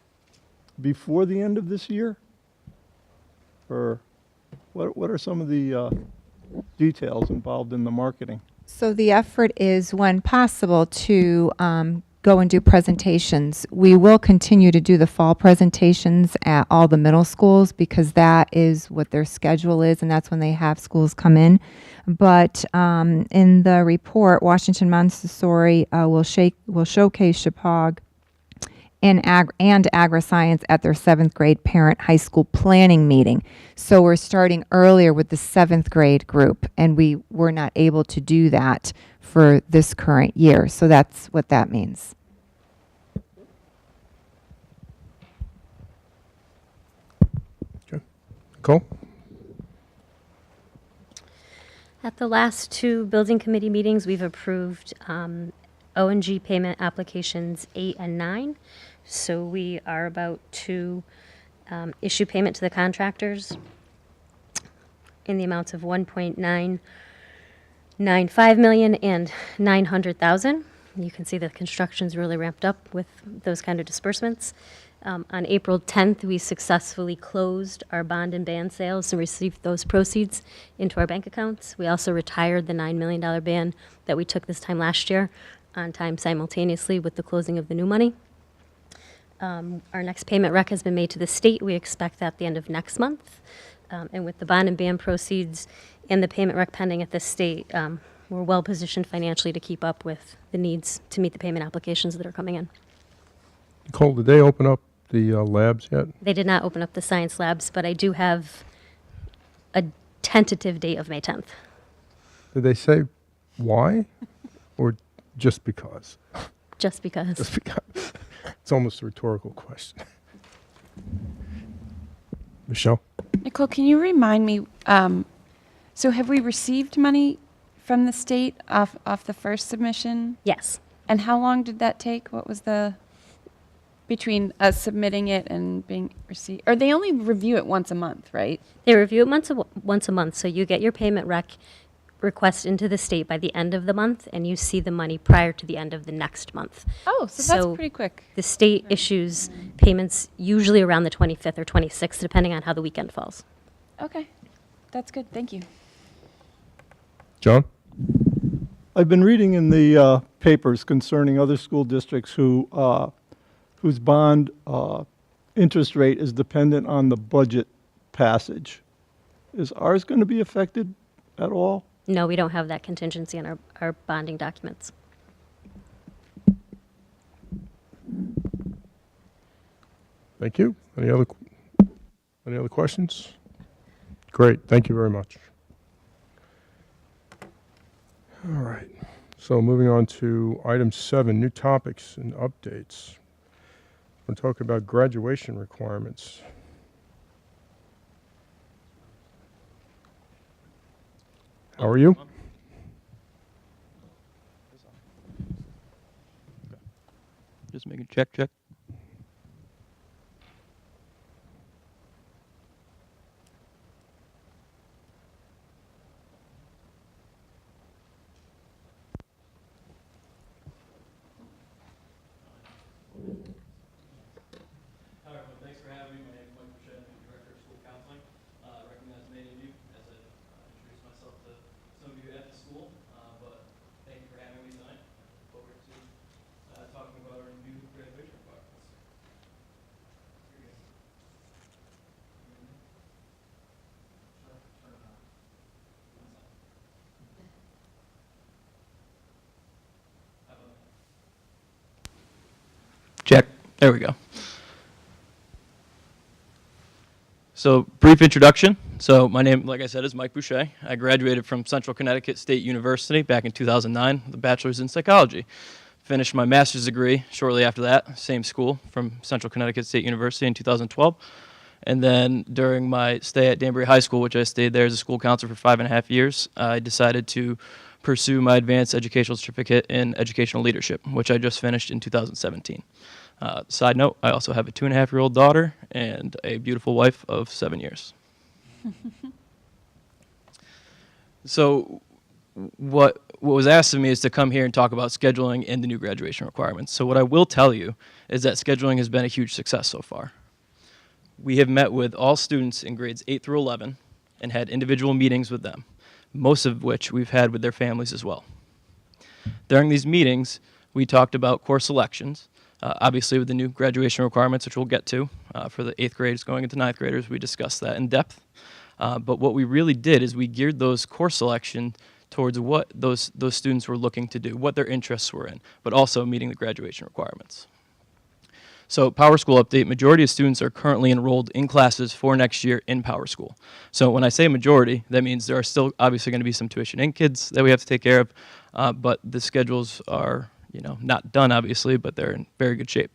before the end of this year? Or what are some of the details involved in the marketing? So the effort is, when possible, to go and do presentations. We will continue to do the fall presentations at all the middle schools because that is what their schedule is, and that's when they have schools come in. But in the report, Washington Montessori will showcase Chapag and Agar Science at their 7th grade parent high school planning meeting. So we're starting earlier with the 7th grade group, and we were not able to do that for this current year. So that's what that means. Okay. Nicole? At the last 2 building committee meetings, we've approved O&G payment applications 8 and 9. So we are about to issue payment to the contractors in the amounts of $1.995 million and $900,000. You can see the construction's really ramped up with those kind of disbursements. On April 10th, we successfully closed our bond and band sales and received those proceeds into our bank accounts. We also retired the $9 million band that we took this time last year on time simultaneously with the closing of the new money. Our next payment rec has been made to the state. We expect that at the end of next month. And with the bond and band proceeds and the payment rec pending at the state, we're well positioned financially to keep up with the needs to meet the payment applications that are coming in. Nicole, did they open up the labs yet? They did not open up the science labs, but I do have a tentative date of May 10th. Did they say why or just because? Just because. Just because. It's almost a rhetorical question. Michelle? Nicole, can you remind me, so have we received money from the state off the first submission? Yes. And how long did that take? What was between us submitting it and being received? Or they only review it once a month, right? They review it once a month, so you get your payment request into the state by the end of the month, and you see the money prior to the end of the next month. Oh, so that's pretty quick. The state issues payments usually around the 25th or 26th, depending on how the weekend falls. Okay, that's good. Thank you. John? I've been reading in the papers concerning other school districts whose bond interest rate is dependent on the budget passage. Is ours going to be affected at all? No, we don't have that contingency in our bonding documents. Thank you. Any other questions? Great, thank you very much. All right, so moving on to item 7, new topics and updates. We're talking about graduation requirements. How are you? Just making check. Hi, everyone. Thanks for having me. My name is Mike Bouchette. I'm the Director of School Counseling. I recognize many of you as I introduce myself to some of you at the school, but thank you for having me tonight. I look forward to talking about our new graduation requirements. Here you go. Turn it on. How about that? Check. There we go. So, brief introduction. So, my name, like I said, is Mike Boucher. I graduated from Central Connecticut State University back in 2009 with a bachelor's in psychology. Finished my master's degree shortly after that, same school, from Central Connecticut State University in 2012. And then during my stay at Danbury High School, which I stayed there as a school counselor for 5.5 years, I decided to pursue my advanced educational certificate in educational leadership, which I just finished in 2017. Side note, I also have a 2.5-year-old daughter and a beautiful wife of 7 years. So what was asked of me is to come here and talk about scheduling and the new graduation requirements. So what I will tell you is that scheduling has been a huge success so far. We have met with all students in grades 8 through 11 and had individual meetings with them, most of which we've had with their families as well. During these meetings, we talked about course selections, obviously with the new graduation requirements, which we'll get to. For the 8th graders going into 9th graders, we discussed that in depth. But what we really did is we geared those course selection towards what those students were looking to do, what their interests were in, but also meeting the graduation requirements. So Power School update, majority of students are currently enrolled in classes for next year in Power School. So when I say majority, that means there are still obviously going to be some tuition in kids that we have to take care of, but the schedules are not done obviously, but they're in very good shape.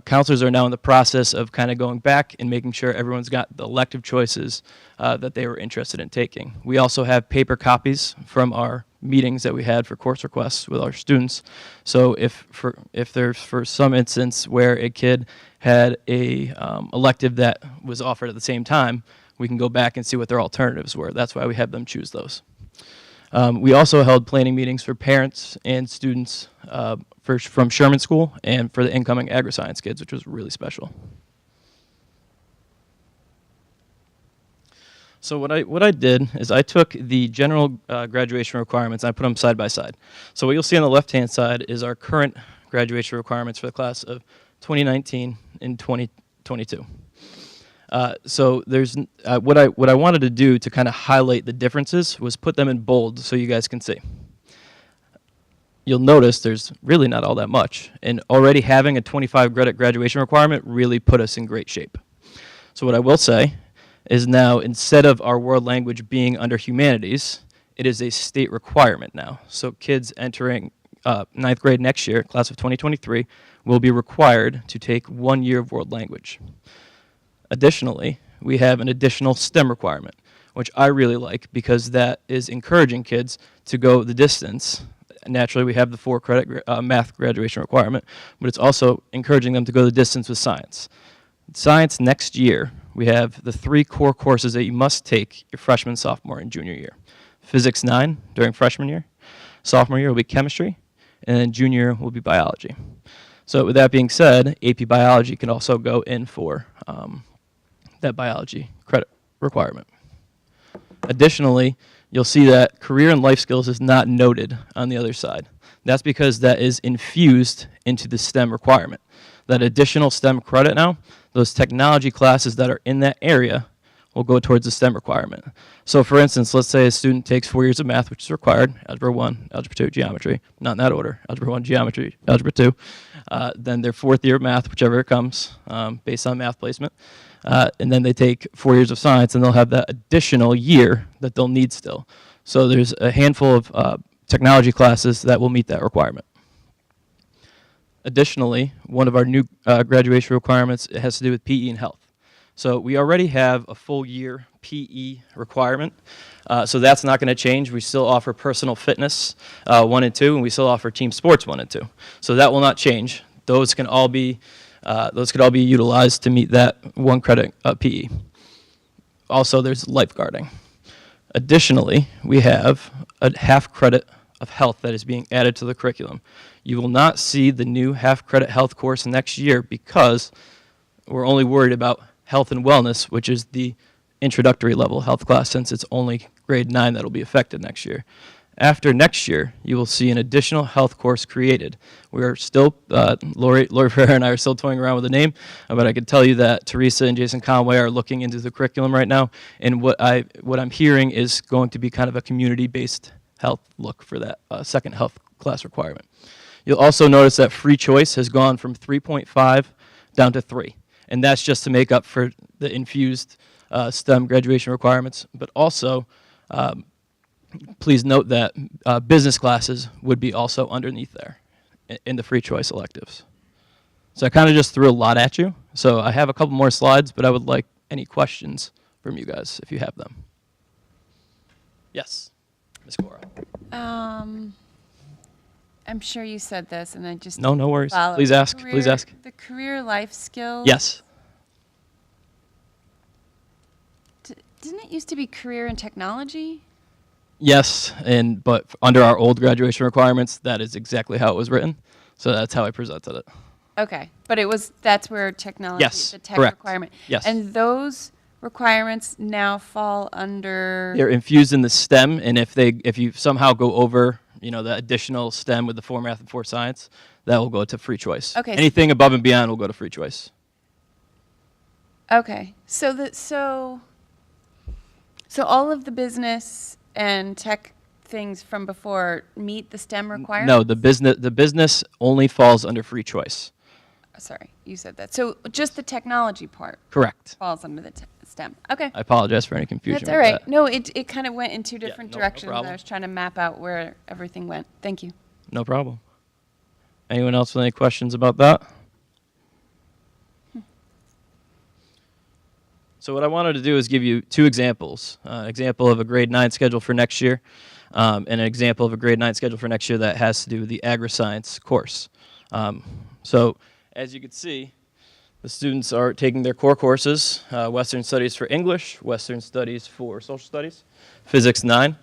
Counselors are now in the process of kind of going back and making sure everyone's got the elective choices that they were interested in taking. We also have paper copies from our meetings that we had for course requests with our students. So if there's for some instance where a kid had a elective that was offered at the same time, we can go back and see what their alternatives were. That's why we have them choose those. We also held planning meetings for parents and students from Sherman School and for the incoming Agar Science kids, which was really special. So what I did is I took the general graduation requirements and I put them side by side. So what you'll see on the left-hand side is our current graduation requirements for the class of 2019 and 2022. So there's what I wanted to do to kind of highlight the differences was put them in bold so you guys can see. You'll notice there's really not all that much, and already having a 25 credit graduation requirement really put us in great shape. So what I will say is now instead of our world language being under humanities, it is a state requirement now. So kids entering 9th grade next year, class of 2023, will be required to take 1 year of world language. Additionally, we have an additional STEM requirement, which I really like because that is encouraging kids to go the distance. Naturally, we have the 4-credit math graduation requirement, but it's also encouraging them to go the distance with science. Science next year, we have the 3 core courses that you must take your freshman, sophomore, and junior year. Physics 9 during freshman year, sophomore year will be chemistry, and then junior year will be biology. So with that being said, AP Biology can also go in for that biology credit requirement. Additionally, you'll see that career and life skills is not noted on the other side. That's because that is infused into the STEM requirement. That additional STEM credit now, those technology classes that are in that area will go towards the STEM requirement. So for instance, let's say a student takes 4 years of math, which is required, Algebra 1, Algebra 2, Geometry, not in that order, Algebra 1, Geometry, Algebra 2, then their 4th year of math, whichever it comes, based on math placement, and then they take 4 years of science, and they'll have that additional year that they'll need still. So there's a handful of technology classes that will meet that requirement. Additionally, one of our new graduation requirements has to do with PE and health. So we already have a full year PE requirement, so that's not going to change. We still offer personal fitness 1 and 2, and we still offer team sports 1 and 2. So that will not change. Those can all be utilized to meet that 1 credit PE. Also, there's lifeguarding. Additionally, we have a half credit of health that is being added to the curriculum. You will not see the new half credit health course next year because we're only worried about health and wellness, which is the introductory level health class, since it's only grade 9 that will be affected next year. After next year, you will see an additional health course created. We are still, Lori Ferrer and I are still toying around with the name, but I can tell you that Teresa and Jason Conway are looking into the curriculum right now, and what I'm hearing is going to be kind of a community-based health look for that second health class requirement. You'll also notice that free choice has gone from 3.5 down to 3, and that's just to make up for the infused STEM graduation requirements, but also please note that business classes would be also underneath there in the free choice electives. So I kind of just threw a lot at you. So I have a couple more slides, but I would like any questions from you guys if you have them. Yes, Ms. Cora. I'm sure you said this, and I just No worries. follow. Please ask. Please ask. The career life skills. Yes. Didn't it used to be career and technology? Yes, but under our old graduation requirements, that is exactly how it was written. So that's how I presented it. Okay, but that's where technology, Yes, the tech correct. requirement. Yes. And those requirements now fall under. They're infused in the STEM, and if you somehow go over, the additional STEM with the 4 math and 4 science, that will go to free choice. Okay. Anything above and beyond will go to free choice. Okay, so all of the business and tech things from before meet the STEM requirements? No, the business only falls under free choice. Sorry, you said that. So just the technology part. Correct. Falls under the STEM. Okay. I apologize for any confusion. That's all with right. that. No, it kind of went in 2 different no directions. problem. I was trying to map out where everything went. Thank you. No problem. Anyone else with any questions about that? So what I wanted to do is give you 2 examples. An example of a grade 9 schedule for next year, and an example of a grade 9 schedule for next year that has to do with the Agar Science course. So as you can see, the students are taking their core courses, Western Studies for English, Western Studies for Social Studies, Physics 9.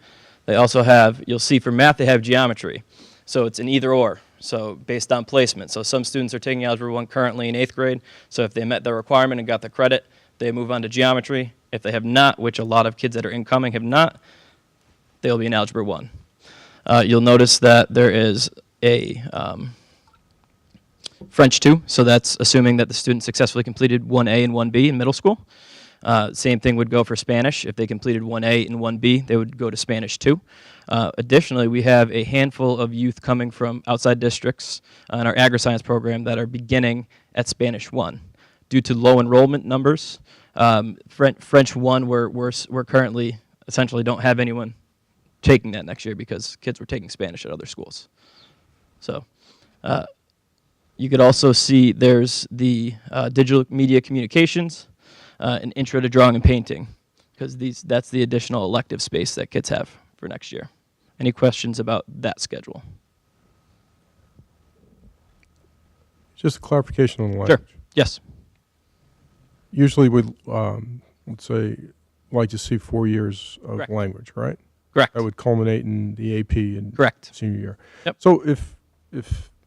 They also have, you'll see for math, they have geometry. So it's an either or, so based on placement. So some students are taking Algebra 1 currently in 8th grade, so if they met their requirement and got the credit, they move on to geometry. If they have not, which a lot of kids that are incoming have not, they'll be in Algebra 1. You'll notice that there is a French 2, so that's assuming that the student successfully completed 1A and 1B in middle school. Same thing would go for Spanish. If they completed 1A and 1B, they would go to Spanish 2. Additionally, we have a handful of youth coming from outside districts in our Agar Science program that are beginning at Spanish 1. Due to low enrollment numbers, French 1, we're currently essentially don't have anyone taking that next year because kids were taking Spanish at other schools. So you could also see there's the digital media communications. an intro to drawing and painting, because that's the additional elective space that kids have for next year. Any questions about that schedule? Just a clarification on the Sure. language. Yes. Usually we'd, let's say, like to see 4 years of Correct. language, right? Correct. That would culminate in the AP in Correct. senior year. Yep. So if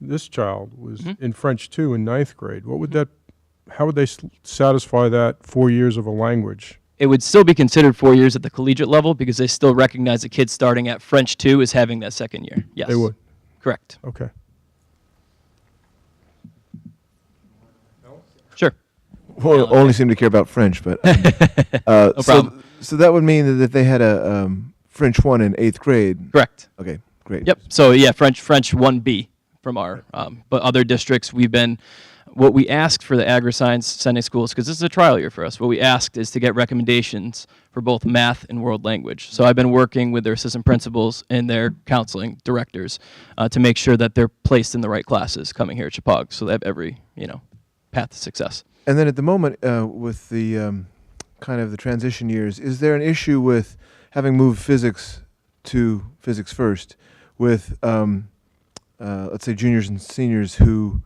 this child was in French 2 in ninth grade, what would that, how would they satisfy that 4 years of a language? It would still be considered 4 years at the collegiate level because they still recognize the kids starting at French 2 as having that second year. Yes. They would. Correct. Okay. Sure. Well, only seem to care about French, but No problem. So that would mean that if they had a French 1 in 8th grade. Correct. Okay, great. Yep. So yeah, French 1B from our, but other districts what we asked for the Agar Science sending schools, because this is a trial year for us, what we asked is to get recommendations for both math and world language. So I've been working with their assistant principals and their counseling directors to make sure that they're placed in the right classes coming here at Chippewa, so they have every, path to success. And then at the moment, with the kind of the transition years, is there an issue with having moved physics to physics first with, let's say, juniors and seniors who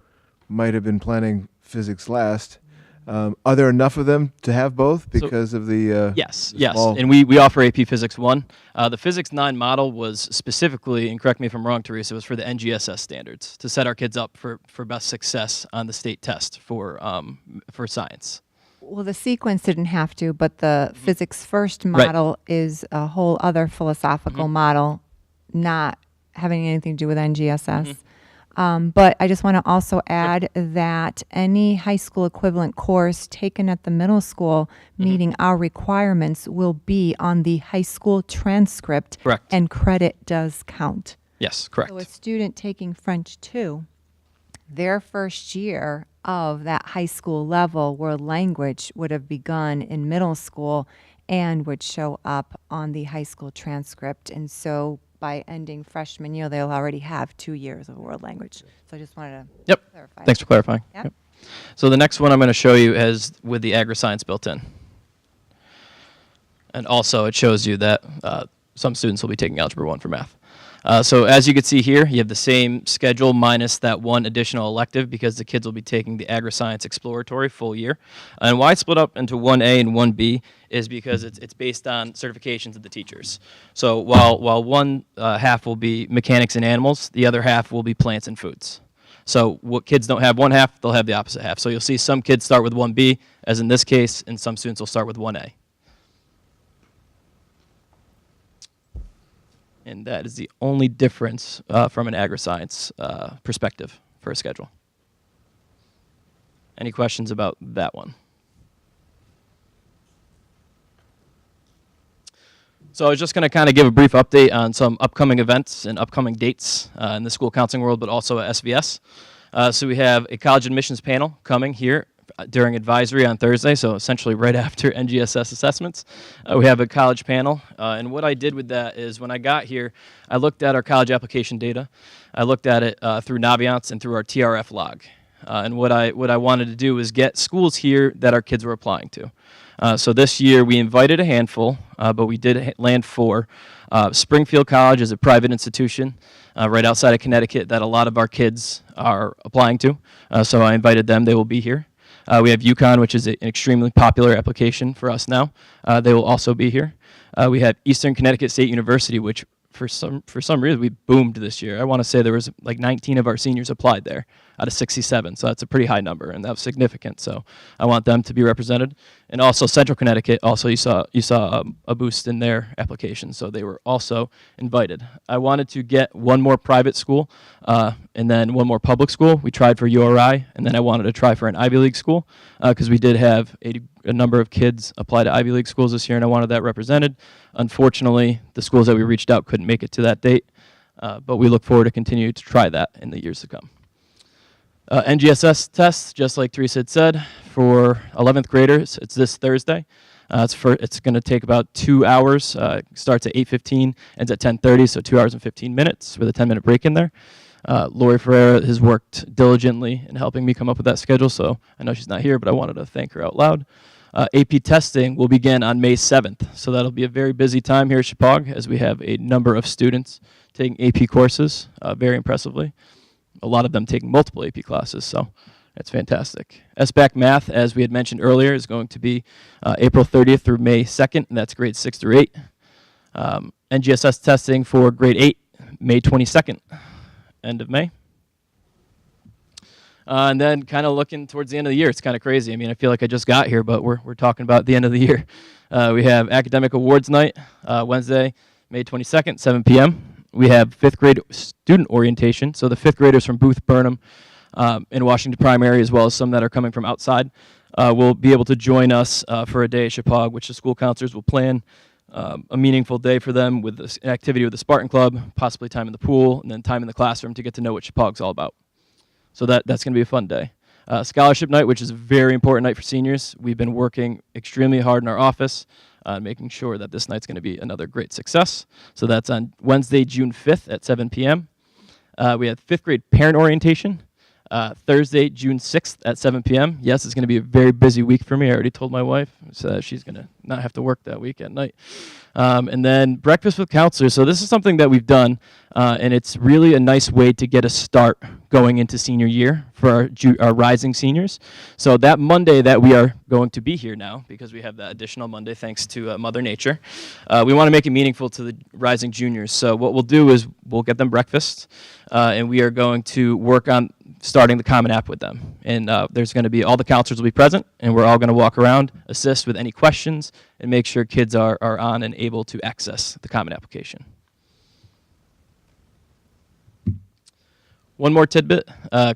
might have been planning physics last? Are there enough of them to have both because of the yes, the yes, small- and we offer AP Physics 1. The Physics 9 model was specifically, and correct me if I'm wrong, Teresa, was for the NGSS standards to set our kids up for best success on the state test for science. Well, the sequence didn't have to, but the physics first model is a whole other philosophical model, not having anything to do with NGSS. But I just want to also add that any high school equivalent course taken at the middle school meeting our requirements will be on the high school transcript. Correct. And credit does count. Yes, correct. So a student taking French 2, their first year of that high school level world language would have begun in middle school and would show up on the high school transcript. And so by ending freshman year, they'll already have 2 years of world language. So I just wanted to clarify. Thanks for clarifying. Yep. Yep. So the next one I'm going to show you has with the Agar Science built in. And also it shows you that some students will be taking Algebra 1 for math. So as you can see here, you have the same schedule minus that one additional elective because the kids will be taking the Agar Science Exploratory full year. And why it's split up into 1A and 1B is because it's based on certifications of the teachers. So while one half will be mechanics and animals, the other half will be plants and foods. So what kids don't have one half, they'll have the opposite half. So you'll see some kids start with 1B, as in this case, and some students will start with 1A. And that is the only difference from an agri-science perspective for a schedule. Any questions about that one? So I was just going to kind of give a brief update on some upcoming events and upcoming dates in the school counseling world, but also at SVS. So we have a college admissions panel coming here during advisory on Thursday, so essentially right after NGSS assessments. We have a college panel, and what I did with that is when I got here, I looked at our college application data. I looked at it through Naviance and through our TRF log. And what I wanted to do was get schools here that our kids were applying to. So this year we invited a handful, but we did land 4. Springfield College is a private institution right outside of Connecticut that a lot of our kids are applying to. So I invited them. They will be here. We have UConn, which is an extremely popular application for us now. They will also be here. We have Eastern Connecticut State University, which for some reason we boomed this year. I want to say there was like 19 of our seniors applied there out of 67, so that's a pretty high number, and that was significant. So I want them to be represented. And also Central Connecticut, also you saw a boost in their application, so they were also invited. I wanted to get one more private school and then one more public school. We tried for URI, and then I wanted to try for an Ivy League school because we did have a number of kids apply to Ivy League schools this year, and I wanted that represented. Unfortunately, the schools that we reached out couldn't make it to that date, but we look forward to continue to try that in the years to come. NGSS tests, just like Teresa had said, for 11th graders, it's this Thursday. It's going to take about 2 hours. Starts at 8:15, ends at 10:30, so 2 hours and 15 minutes with a 10-minute break in there. Lori Ferreira has worked diligently in helping me come up with that schedule, so I know she's not here, but I wanted to thank her out loud. AP testing will begin on May 7th. So that'll be a very busy time here at Chippewa as we have a number of students taking AP courses, very impressively. A lot of them taking multiple AP classes, so it's fantastic. SBAC Math, as we had mentioned earlier, is going to be April 30th through May 2nd, and that's grades 6 through 8. NGSS testing for grade 8, May 22nd, end of May. And then kind of looking towards the end of the year, it's kind of crazy. I mean, I feel like I just got here, but we're talking about the end of the year. We have Academic Awards Night, Wednesday, May 22nd, 7 p.m. We have 5th grade student orientation. So the 5th graders from Booth, Burnham, and Washington Primary, as well as some that are coming from outside, will be able to join us for a day at Chippewa, which the school counselors will plan a meaningful day for them with an activity with the Spartan Club, possibly time in the pool, and then time in the classroom to get to know what Chippew's all about. So that's going to be a fun day. Scholarship night, which is a very important night for seniors. We've been working extremely hard in our office on making sure that this night's going to be another great success. So that's on Wednesday, June 5th at 7 p.m. We have 5th grade parent orientation, Thursday, June 6th at 7 p.m. Yes, it's going to be a very busy week for me. I already told my wife, so she's going to not have to work that week at night. And then breakfast with counselors. So this is something that we've done, and it's really a nice way to get a start going into senior year for our rising seniors. So that Monday that we are going to be here now, because we have that additional Monday thanks to Mother Nature, we want to make it meaningful to the rising juniors. So what we'll do is we'll get them breakfast, and we are going to work on starting the Common App with them. And there's going to be, all the counselors will be present, and we're all going to walk around, assist with any questions, and make sure kids are on and able to access the Common Application. One more tidbit,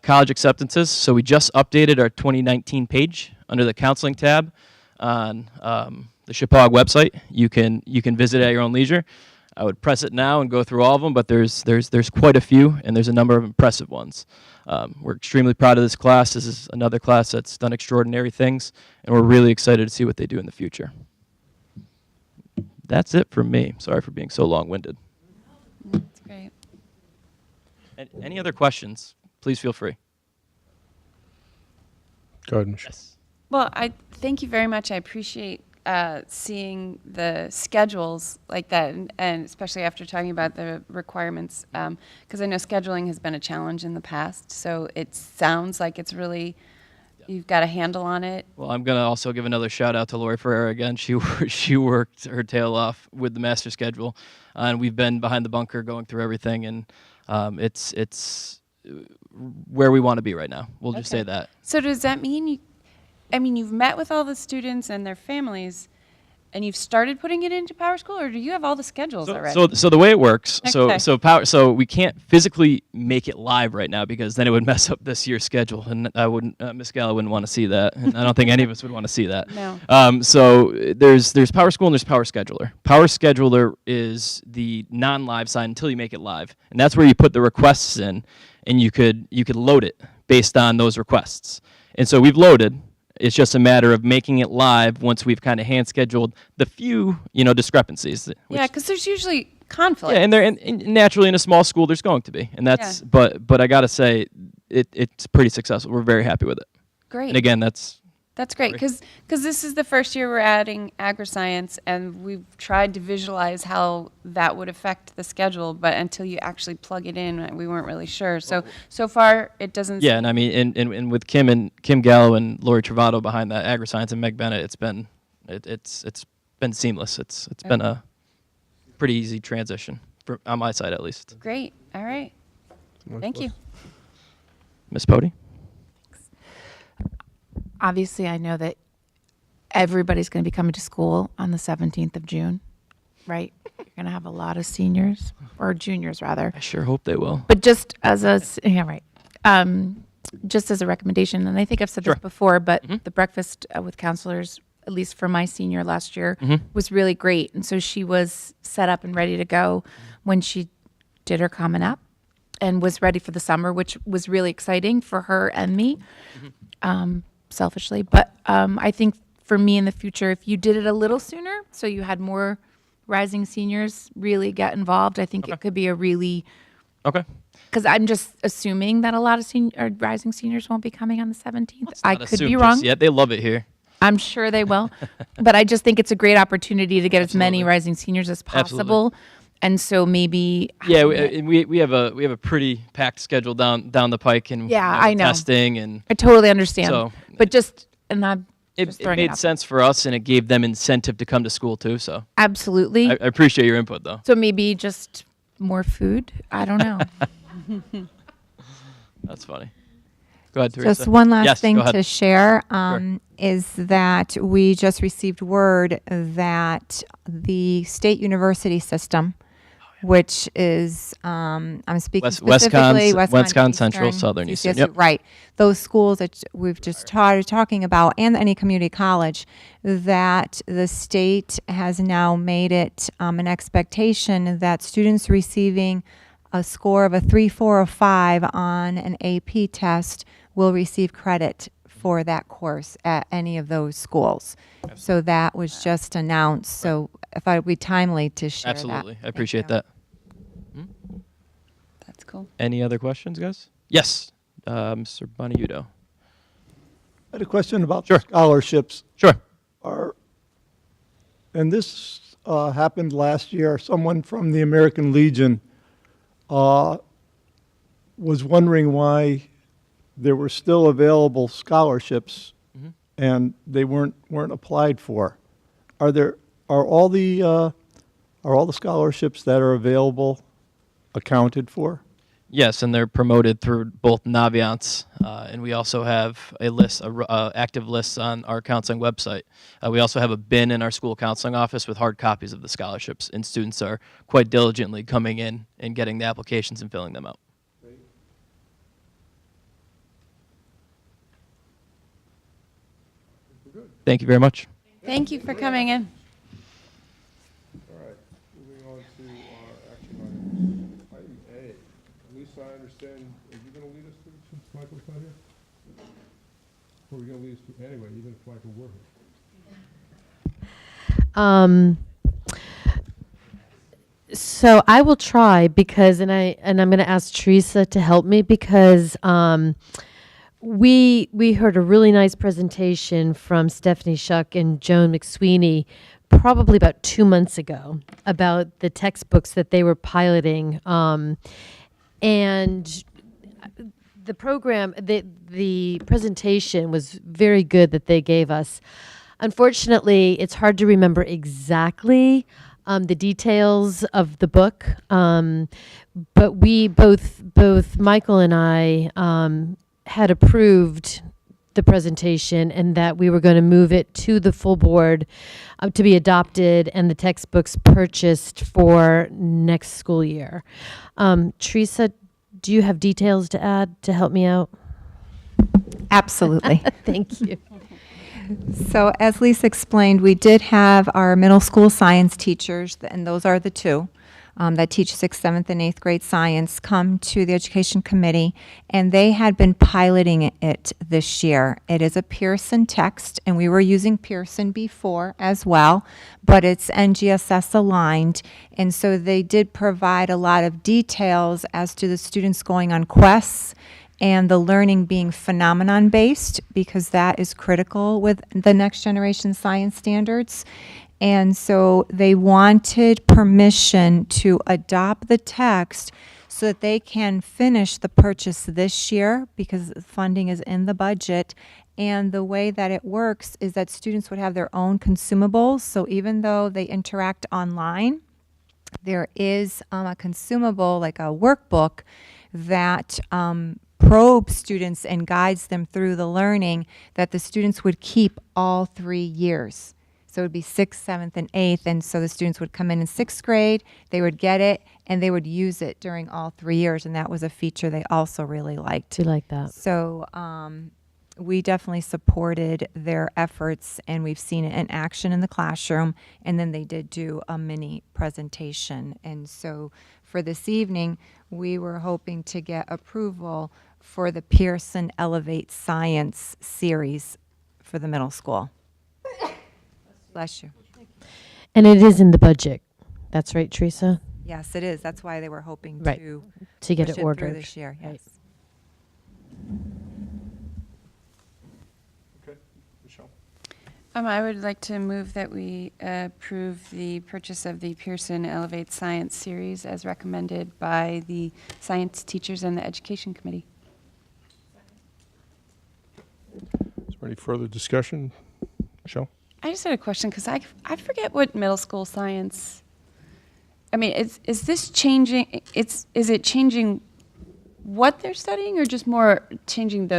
college acceptances. So we just updated our 2019 page under the counseling tab on the Chippewa website. You can visit at your own leisure. I would press it now and go through all of them, but there's quite a few, and there's a number of impressive ones. We're extremely proud of this class. This is another class that's done extraordinary things, and we're really excited to see what they do in the future. That's it from me. Sorry for being so long-winded. That's great. Any other questions? Please feel free. Go ahead, Michelle. Yes. Well, I thank you very much. I appreciate seeing the schedules like that, and especially after talking about the requirements, because I know scheduling has been a challenge in the past. So it sounds like it's really, you've got a handle on it. Well, I'm going to also give another shout out to Lori Ferreira again. She worked her tail off with the master schedule, and we've been behind the bunker going through everything, and it's where we want to be right now. We'll just say that. So does that mean you've met with all the students and their families, and you've started putting it into Power School, or do you have all the schedules already? So the way it works, Okay. so we can't physically make it live right now because then it would mess up this year's schedule, and I wouldn't, Ms. Gallo wouldn't want to see that, and I don't think any of us would want to see that. No. So there's Power School and there's Power Scheduler. Power Scheduler is the non-live side until you make it live, and that's where you put the requests in, and you could load it based on those requests. And so we've loaded. It's just a matter of making it live once we've kind of hand scheduled the few, discrepancies. Yeah, because there's usually conflict. Yeah, and naturally in a small school there's going to be, and that's. Yeah. But I gotta say, it's pretty successful. We're very happy with it. Great. And again, that's great because this is the first year we're adding Agar Science, and we've tried to visualize how that would affect the schedule, but until you actually plug it in, we weren't really sure. So far it doesn't. Yeah, and I mean, and with Kim Gallo and Lori Travato behind that, Agar Science and Meg Bennett, it's been seamless. It's been a pretty easy transition on my side at least. Great. All right. Thank you. Ms. Pody? Obviously, I know that everybody's going to be coming to school on the 17th of June, right? You're going to have a lot of seniors, or juniors rather. I sure hope they will. But just as just as a recommendation, and I think I've said this before, but the breakfast with counselors, at least for my senior last year, was really great. And so she was set up and ready to go when she did her Common App and was ready for the summer, which was really exciting for her and me. Selfishly, but I think for me in the future, if you did it a little sooner, so you had more rising seniors really get involved, I think it could be a really because I'm just assuming that a lot of rising seniors won't be coming on the 17th. I could be wrong. Yeah, they love it here. I'm sure they will. But I just think it's a great opportunity to get as many rising seniors as possible. And so maybe Yeah, we have a pretty packed schedule down the pike, and I know testing, and I totally understand. So, but just and I'm it just throwing made out sense for us, and it gave them incentive to come to school too. So absolutely, I appreciate your input, though. So maybe just more food. I don't know. That's funny. Go ahead, Teresa. Just one last Yes, thing go ahead. to share Sure. is that we just received word that the state university system, which is, I'm speaking specifically Wisconsin Central, Southern Eastern. Yep. Right. Those schools that we've just started talking about, and any community college, that the state has now made it an expectation that students receiving a score of a 3, 4, or 5 on an AP test will receive credit for that course at any of those schools. So that was just announced. So I thought it would be timely to share Absolutely. that. I appreciate that. That's cool. Any other questions, guys? Yes, Mr. Boniudo. I had a question about scholarships. Sure. And this happened last year. Someone from the American Legion was wondering why there were still available scholarships and they weren't applied for. Are all the scholarships that are available accounted for? Yes, and they're promoted through both Naviance, and we also have a list, active lists on our counseling website. We also have a bin in our school counseling office with hard copies of the scholarships, and students are quite diligently coming in and getting the applications and filling them out. Thank you very much. Thank you for coming in. All right, moving on to our action items. Item A, Lisa, I understand, are you going to lead us through since Michael's not here? Or are you going to lead us through anyway, even if Michael were here? So I will try because, and I'm going to ask Teresa to help me because we heard a really nice presentation from Stephanie Shuck and Joan McSweeney probably about 2 months ago about the textbooks that they were piloting. And the program, the presentation was very good that they gave us. Unfortunately, it's hard to remember exactly the details of the book, but we both Michael and I had approved the presentation and that we were going to move it to the full board to be adopted and the textbooks purchased for next school year. Teresa, do you have details to add to help me out? Absolutely. Thank you. So as Lisa explained, we did have our middle school science teachers, and those are the two that teach 6th, 7th, and 8th grade science, come to the education committee, and they had been piloting it this year. It is a Pearson text, and we were using Pearson before as well, but it's NGSS aligned, and so they did provide a lot of details as to the students going on quests and the learning being phenomenon-based, because that is critical with the next generation science standards. And so they wanted permission to adopt the text so that they can finish the purchase this year, because funding is in the budget. And the way that it works is that students would have their own consumables. So even though they interact online, there is a consumable, like a workbook, that probes students and guides them through the learning that the students would keep all 3 years. So it would be 6th, 7th, and 8th, and so the students would come in 6th grade, they would get it, and they would use it during all 3 years, and that was a feature they also really liked. We like that. So we definitely supported their efforts, and we've seen it in action in the classroom, and then they did do a mini presentation. And so for this evening, we were hoping to get approval for the Pearson Elevate Science series for the middle school. Bless you. And it is in the budget. That's right, Teresa? Yes, it is. That's why they were hoping Right. to get push it through ordered. this year. Yes. Okay, Michelle. I would like to move that we approve the purchase of the Pearson Elevate Science series as recommended by the science teachers and the education committee. Is there any further discussion? Michelle? I just had a question because I forget what middle school science. I mean, is this changing? Is it changing what they're studying, or just more changing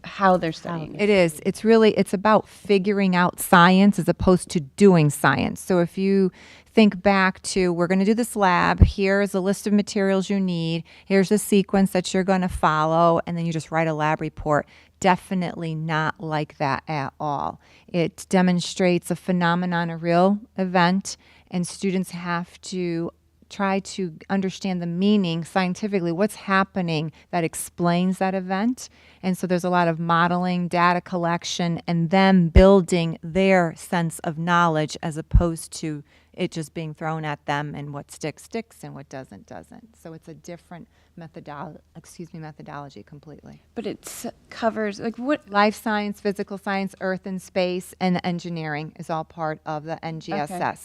how they're studying? It is. It's about figuring out science as opposed to doing science. So if you think back to, we're going to do this lab, here's a list of materials you need, here's the sequence that you're going to follow, and then you just write a lab report. Definitely not like that at all. It demonstrates a phenomenon, a real event, and students have to try to understand the meaning scientifically, what's happening that explains that event. And so there's a lot of modeling, data collection, and them building their sense of knowledge as opposed to it just being thrown at them, and what sticks and what doesn't. So it's a different methodology completely. But it covers like what? Life science, physical science, earth and space, and engineering is all part of the NGSS. Okay.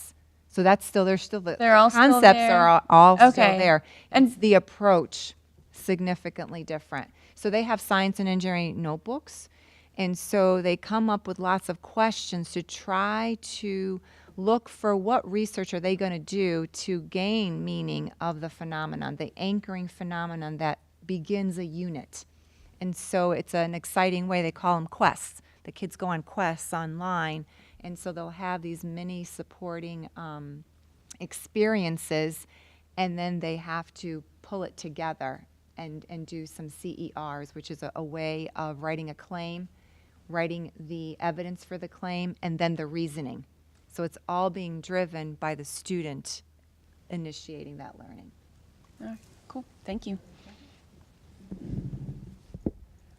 So that's still, they're still the They're all still concepts there? are all still Okay. there. And the approach significantly different. So they have science and engineering notebooks, and so they come up with lots of questions to try to look for what research are they going to do to gain meaning of the phenomenon, the anchoring phenomenon that begins a unit. And so it's an exciting way. They call them quests. The kids go on quests online, and so they'll have these mini supporting experiences, and then they have to pull it together and do some CERs, which is a way of writing a claim, writing the evidence for the claim, and then the reasoning. So it's all being driven by the student initiating that learning. All right, cool. Thank you.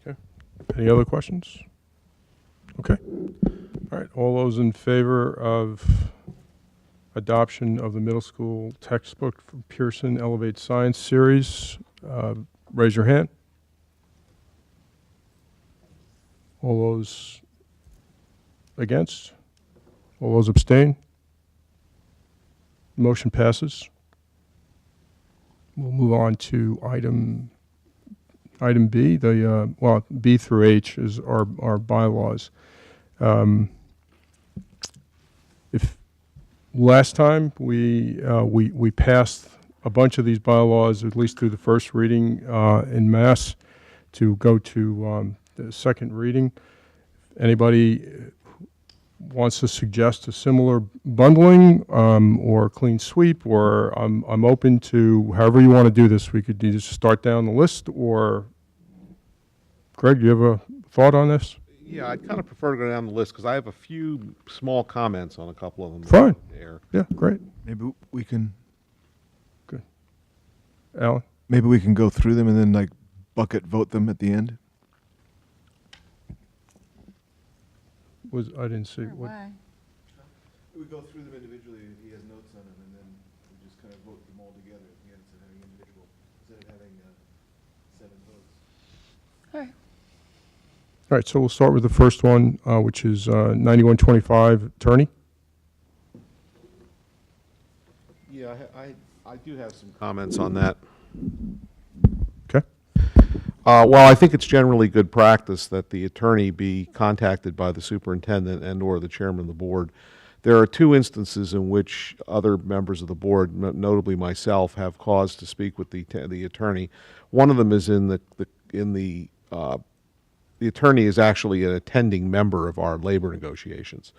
Okay. Any other questions? Okay. All right. All those in favor of adoption of the middle school textbook from Pearson Elevate Science series, raise your hand. All those against? All those abstain? Motion passes. We'll move on to item B. B through H is our bylaws. If last time we passed a bunch of these bylaws, at least through the first reading in mass, to go to the second reading. Anybody wants to suggest a similar bundling or clean sweep, or I'm open to however you want to do this. We could either start down the list, or Greg, do you have a thought on this? Yeah, I'd kind of prefer to go down the list because I have a few small comments on a couple of them. Fine. There. Yeah, great. Maybe we can. Good. Alan? Maybe we can go through them and then like bucket vote them at the end. I didn't see what. Why? We go through them individually if he has notes on them, and then we just kind of vote them all together at the end instead of having individual, instead of having 7 votes. All right. All right, so we'll start with the first one, which is 9125 attorney. Yeah, I do have some comments on that. Okay. Well, I think it's generally good practice that the attorney be contacted by the superintendent and or the chairman of the board. There are 2 instances in which other members of the board, notably myself, have cause to speak with the attorney. One of them is the attorney is actually an attending member of our labor negotiations.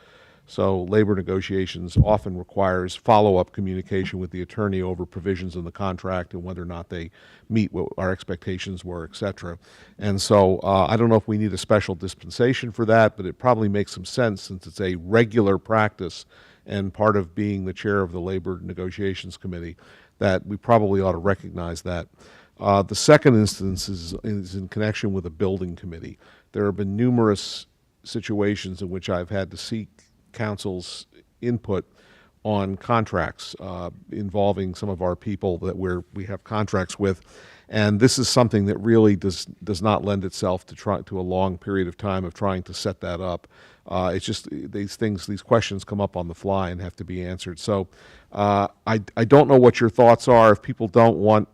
So labor negotiations often requires follow-up communication with the attorney over provisions in the contract and whether or not they meet what our expectations were, et cetera. And so I don't know if we need a special dispensation for that, but it probably makes some sense since it's a regular practice and part of being the chair of the Labor Negotiations Committee that we probably ought to recognize that. The second instance is in connection with a building committee. There have been numerous situations in which I've had to seek council's input on contracts involving some of our people that we have contracts with, and this is something that really does not lend itself to a long period of time of trying to set that up. It's just these questions come up on the fly and have to be answered. So I don't know what your thoughts are. If people don't want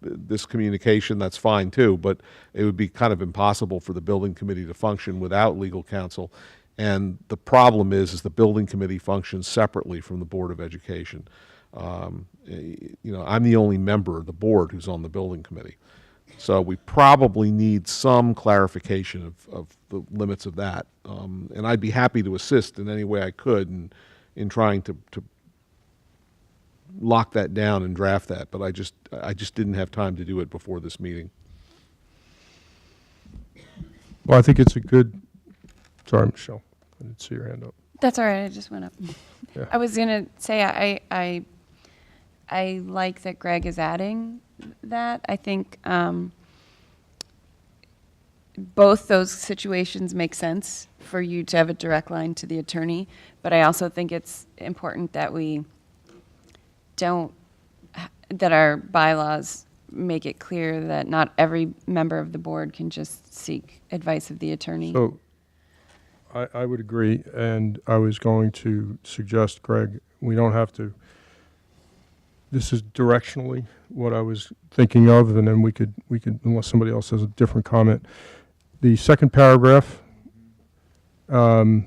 this communication, that's fine too, but it would be kind of impossible for the building committee to function without legal counsel. And the problem is the building committee functions separately from the Board of Education. I'm the only member of the board who's on the building committee. So we probably need some clarification of the limits of that. And I'd be happy to assist in any way I could in trying to lock that down and draft that, but I just didn't have time to do it before this meeting. Well, I think it's a good, sorry, Michelle, I didn't see your hand up. That's all right. I just went up. Yeah. I was gonna say I like that Greg is adding that. I think both those situations make sense for you to have a direct line to the attorney, but I also think it's important that that our bylaws make it clear that not every member of the board can just seek advice of the attorney. So I would agree, and I was going to suggest, Greg, we don't have to, this is directionally what I was thinking of, and then we could, unless somebody else has a different comment. The second paragraph, the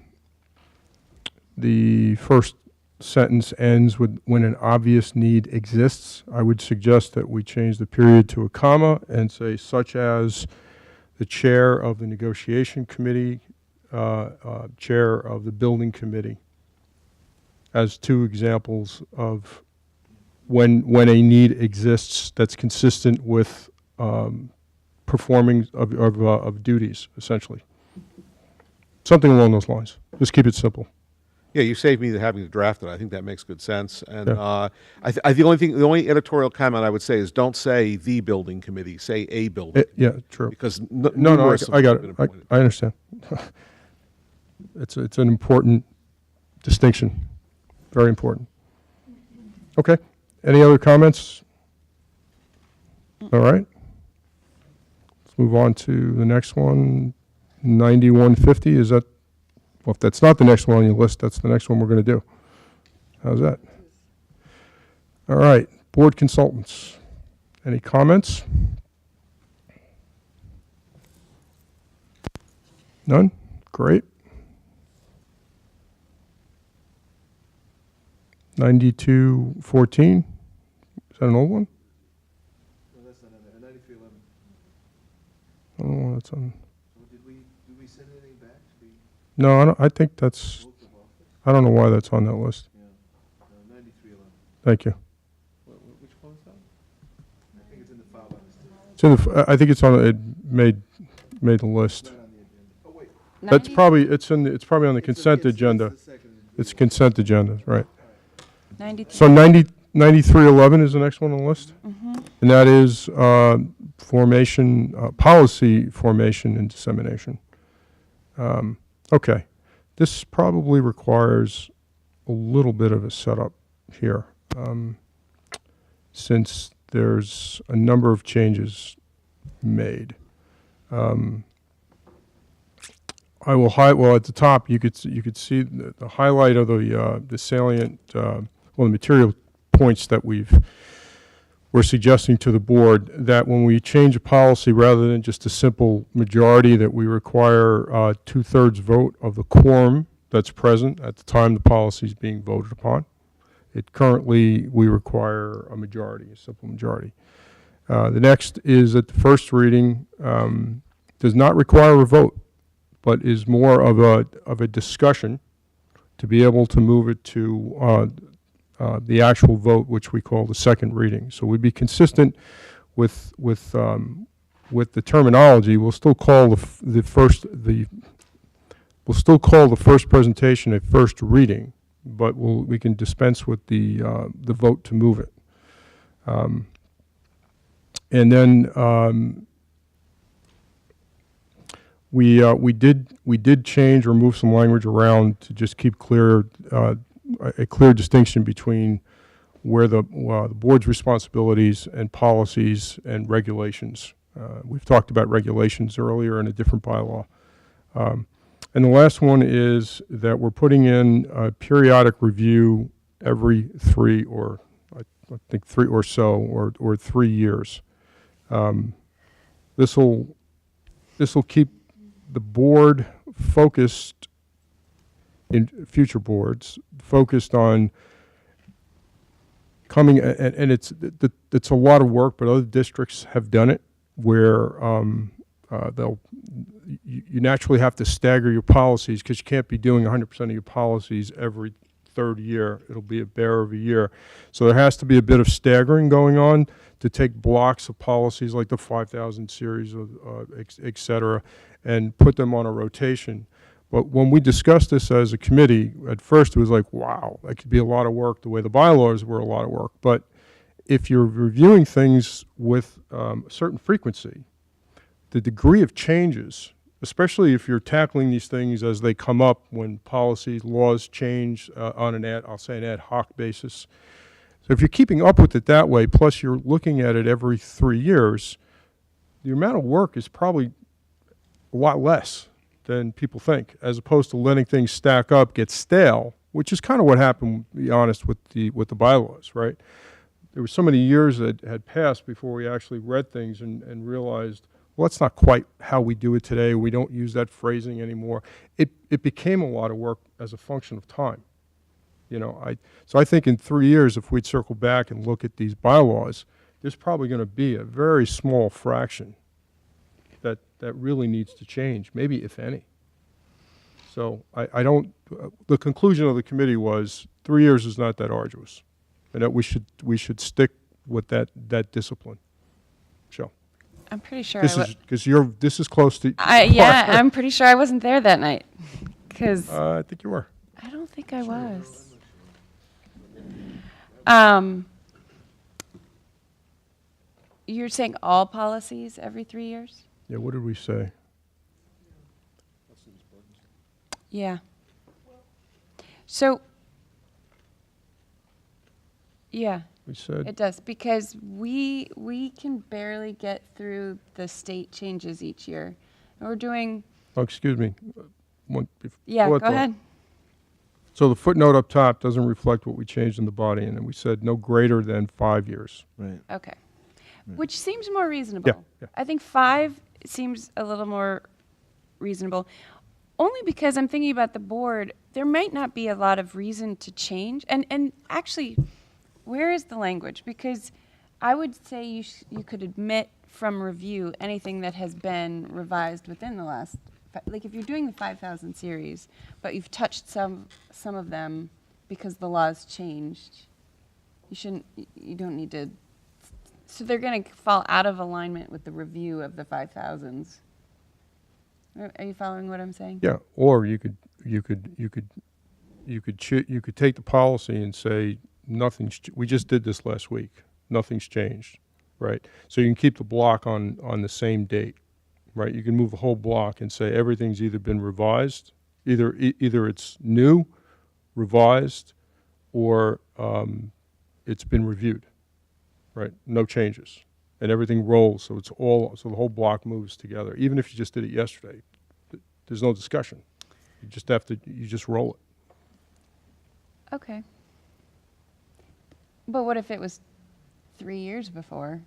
first sentence ends with when an obvious need exists. I would suggest that we change the period to a comma and say such as the chair of the negotiation committee, chair of the building committee, as two examples of when a need exists that's consistent with performing of duties, essentially. Something along those lines. Just keep it simple. Yeah, you saved me having to draft it. I think that makes good sense. And the only editorial comment I would say is don't say the building committee, say a building. Yeah, true. Because no, I got it. I understand. It's an important distinction. Very important. Okay. Any other comments? All right. Let's move on to the next one. 9150. Is that? Well, if that's not the next one on your list, that's the next one we're going to do. How's that? All right. Board consultants. Any comments? None? Great. 9214. Is that an old one? No, that's not on there. 9311. I don't know why that's on. Did we send anything back? No, I think that's, I don't know why that's on that list. Yeah. 9311. Thank you. Which one is that? I think it's in the file by mistake. It's in the, I think it's on, it made the list. Oh, wait. That's probably, it's probably on the consent agenda. It's consent agenda, right. 93. So 9311 is the next one on the list? Mm-hmm. And that is policy formation and dissemination. Okay. This probably requires a little bit of a setup here, since there's a number of changes made. I will well, at the top you could see the highlight of the salient, the material points that we're suggesting to the board, that when we change a policy, rather than just a simple majority, that we require 2/3 vote of the quorum that's present at the time the policy is being voted upon. Currently, we require a majority, a simple majority. The next is that the first reading does not require a vote, but is more of a discussion to be able to move it to the actual vote, which we call the second reading. So we'd be consistent with the terminology. We'll still call the first presentation a first reading, but we can dispense with the vote to move it. And then we did change or move some language around to just keep a clear distinction between where the board's responsibilities and policies and regulations. We've talked about regulations earlier in a different bylaw. And the last one is that we're putting in a periodic review every I think 3 or so, or 3 years. This will keep the board focused, in future boards, focused on coming, and it's a lot of work, but other districts have done it, where you naturally have to stagger your policies, because you can't be doing 100% of your policies every third year. It'll be a bear of a year. So there has to be a bit of staggering going on to take blocks of policies like the 5,000 series, et cetera, and put them on a rotation. But when we discussed this as a committee, at first it was like, wow, that could be a lot of work, the way the bylaws were a lot of work. But if you're reviewing things with a certain frequency, the degree of changes, especially if you're tackling these things as they come up, when policies, laws change on an ad hoc basis. So if you're keeping up with it that way, plus you're looking at it every 3 years, the amount of work is probably a lot less than people think, as opposed to letting things stack up, get stale, which is kind of what happened, to be honest, with the bylaws, right? There were so many years that had passed before we actually read things and realized, well, that's not quite how we do it today. We don't use that phrasing anymore. It became a lot of work as a function of time. So I think in 3 years, if we'd circle back and look at these bylaws, there's probably going to be a very small fraction that really needs to change, maybe if any. So the conclusion of the committee was 3 years is not that arduous, and that we should stick with that discipline. So. I'm pretty sure this is close to. Yeah, I'm pretty sure I wasn't there that night. Because I think you were. I don't think I was. You're saying all policies every 3 years? Yeah. What did we say? Yeah. So. Yeah. We said it does, because we can barely get through the state changes each year. And we're doing. Oh, excuse me. Yeah, go ahead. So the footnote up top doesn't reflect what we changed in the body, and then we said no greater than 5 years. Right. Okay. Which seems more reasonable. Yeah. I think 5 seems a little more reasonable, only because I'm thinking about the board. There might not be a lot of reason to change, and actually. Where is the language? Because I would say you could admit from review anything that has been revised within the last, like if you're doing the 5,000 series, but you've touched some of them because the law's changed, you don't need to, so they're going to fall out of alignment with the review of the 5,000s. Are you following what I'm saying? Yeah, or you could take the policy and say, we just did this last week. Nothing's changed, right? So you can keep the block on the same date, right? You can move the whole block and say everything's either been revised, either it's new, revised, or it's been reviewed, right? No changes, and everything rolls. So so the whole block moves together. Even if you just did it yesterday, there's no discussion. You just roll it. Okay. But what if it was 3 years before?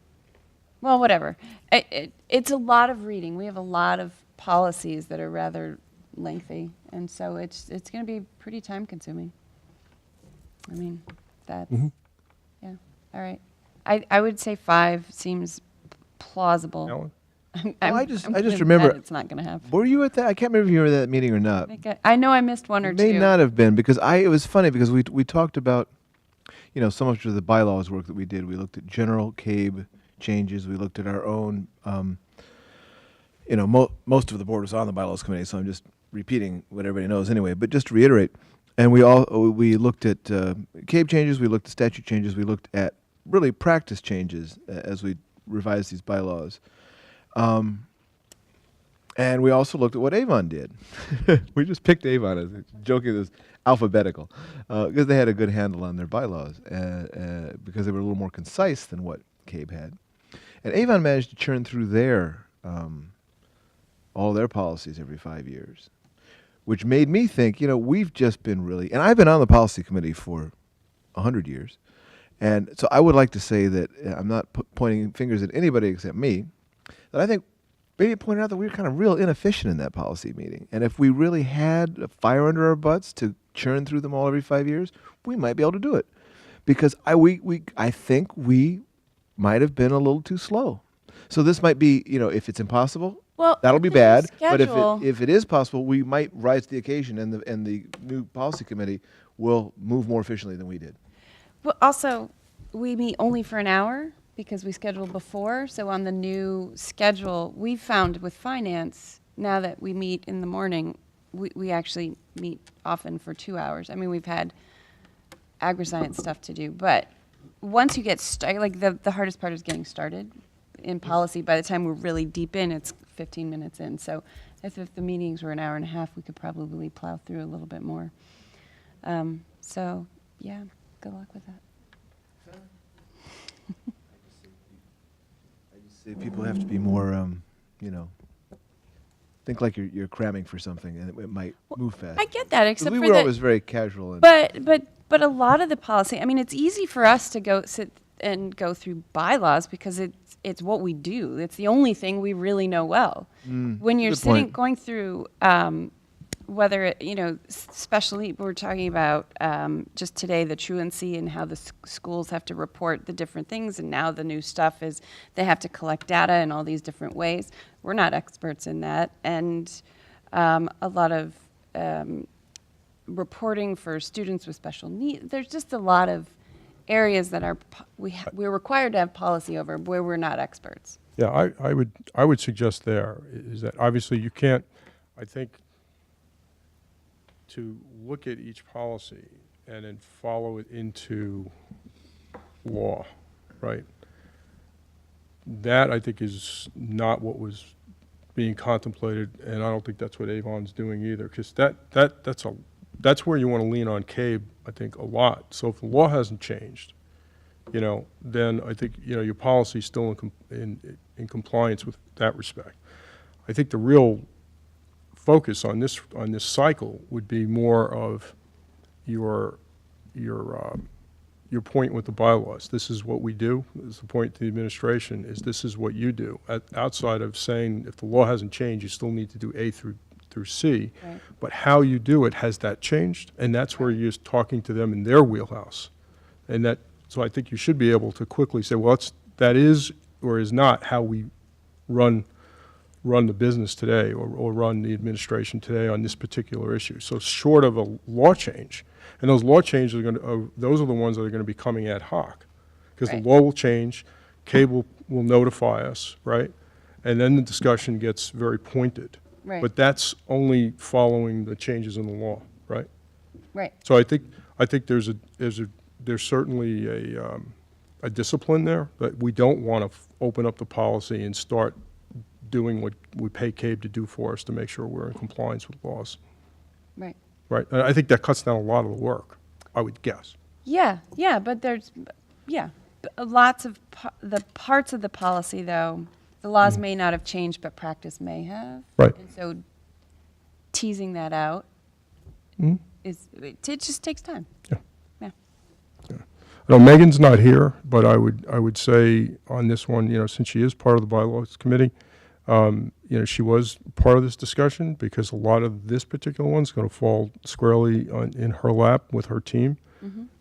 Well, whatever. It's a lot of reading. We have a lot of policies that are rather lengthy, and so it's going to be pretty time consuming. I mean, that's yeah. All right. I would say 5 seems plausible. Alan? I just convinced remember that it's not going to happen. Were you at that? I can't remember if you were at that meeting or not. I know I missed one or two. May not have been, because it was funny because we talked about. So much of the bylaws work that we did. We looked at general CABE changes. We looked at our own, most of the board was on the bylaws committee, so I'm just repeating what everybody knows anyway. But just to reiterate, and we looked at CABE changes, we looked at statute changes, we looked at really practice changes as we revised these bylaws. And we also looked at what Avon did. We just picked Avon as joking as alphabetical because they had a good handle on their bylaws because they were a little more concise than what CABE had. And Avon managed to churn through all their policies every 5 years. which made me think, we've just been really, and I've been on the policy committee for 100 years. And so I would like to say that I'm not pointing fingers at anybody except me, that I think maybe it pointed out that we were kind of real inefficient in that policy meeting. And if we really had a fire under our butts to churn through them all every 5 years, we might be able to do it. Because I think we might have been a little too slow. So this might be, if it's impossible, Well, that'll be the bad. But schedule- if it is possible, we might rise to the occasion, and the new policy committee will move more efficiently than we did. Well, also, we meet only for an hour because we scheduled before. So on the new schedule, we found with finance, now that we meet in the morning, we actually meet often for 2 hours. I mean, we've had agri-science stuff to do, but once you get started, like the hardest part is getting started in policy. By the time we're really deep in, it's 15 minutes in. So if the meetings were an hour and a half, we could probably plow through a little bit more. So yeah, good luck with that. I just say people have to be more, think like you're cramming for something, and it might move fast. I get that, except we for were the- always very casual. And But a lot of the policy, I mean, it's easy for us to sit and go through bylaws because it's what we do. It's the only thing we really know well. When you're good point. going through, whether, especially we're talking about just today, the truancy and how the schools have to report the different things. And now the new stuff is they have to collect data in all these different ways. We're not experts in that. And a lot of reporting for students with special needs. There's just a lot of areas that we're required to have policy over where we're not experts. Yeah, I would suggest there is that obviously you can't, I think, to look at each policy and then follow it into law, right? That I think is not what was being contemplated, and I don't think that's what Avon's doing either, because that's where you want to lean on CABE, I think, a lot. So if the law hasn't changed, then I think, your policy is still in compliance with that respect. I think the real focus on this cycle would be more of your point with the bylaws. This is what we do. This is the point to the administration is this is what you do. Outside of saying if the law hasn't changed, you still need to do A through C. Right. But how you do it, has that changed? And that's where you're talking to them in their wheelhouse. And so I think you should be able to quickly say, well, that is or is not how we run the business today or run the administration today on this particular issue. So short of a law change, and those law changes those are the ones that are going to be coming ad hoc, because the law will change, CABE will notify us, right? And then the discussion gets very pointed. Right. But that's only following the changes in the law, right? Right. So I think there's certainly a discipline there, that we don't want to open up the policy and start doing what we pay CABE to do for us to make sure we're in compliance with laws. Right. Right. And I think that cuts down a lot of the work, I would guess. Yeah, but there's, lots of the parts of the policy, though, the laws may not have changed, but practice may have. Right. And so teasing that out it just takes time. Yeah. Yeah. No, Megan's not here, but I would say on this one, since she is part of the bylaws committee, she was part of this discussion because a lot of this particular one's going to fall squarely in her lap with her team,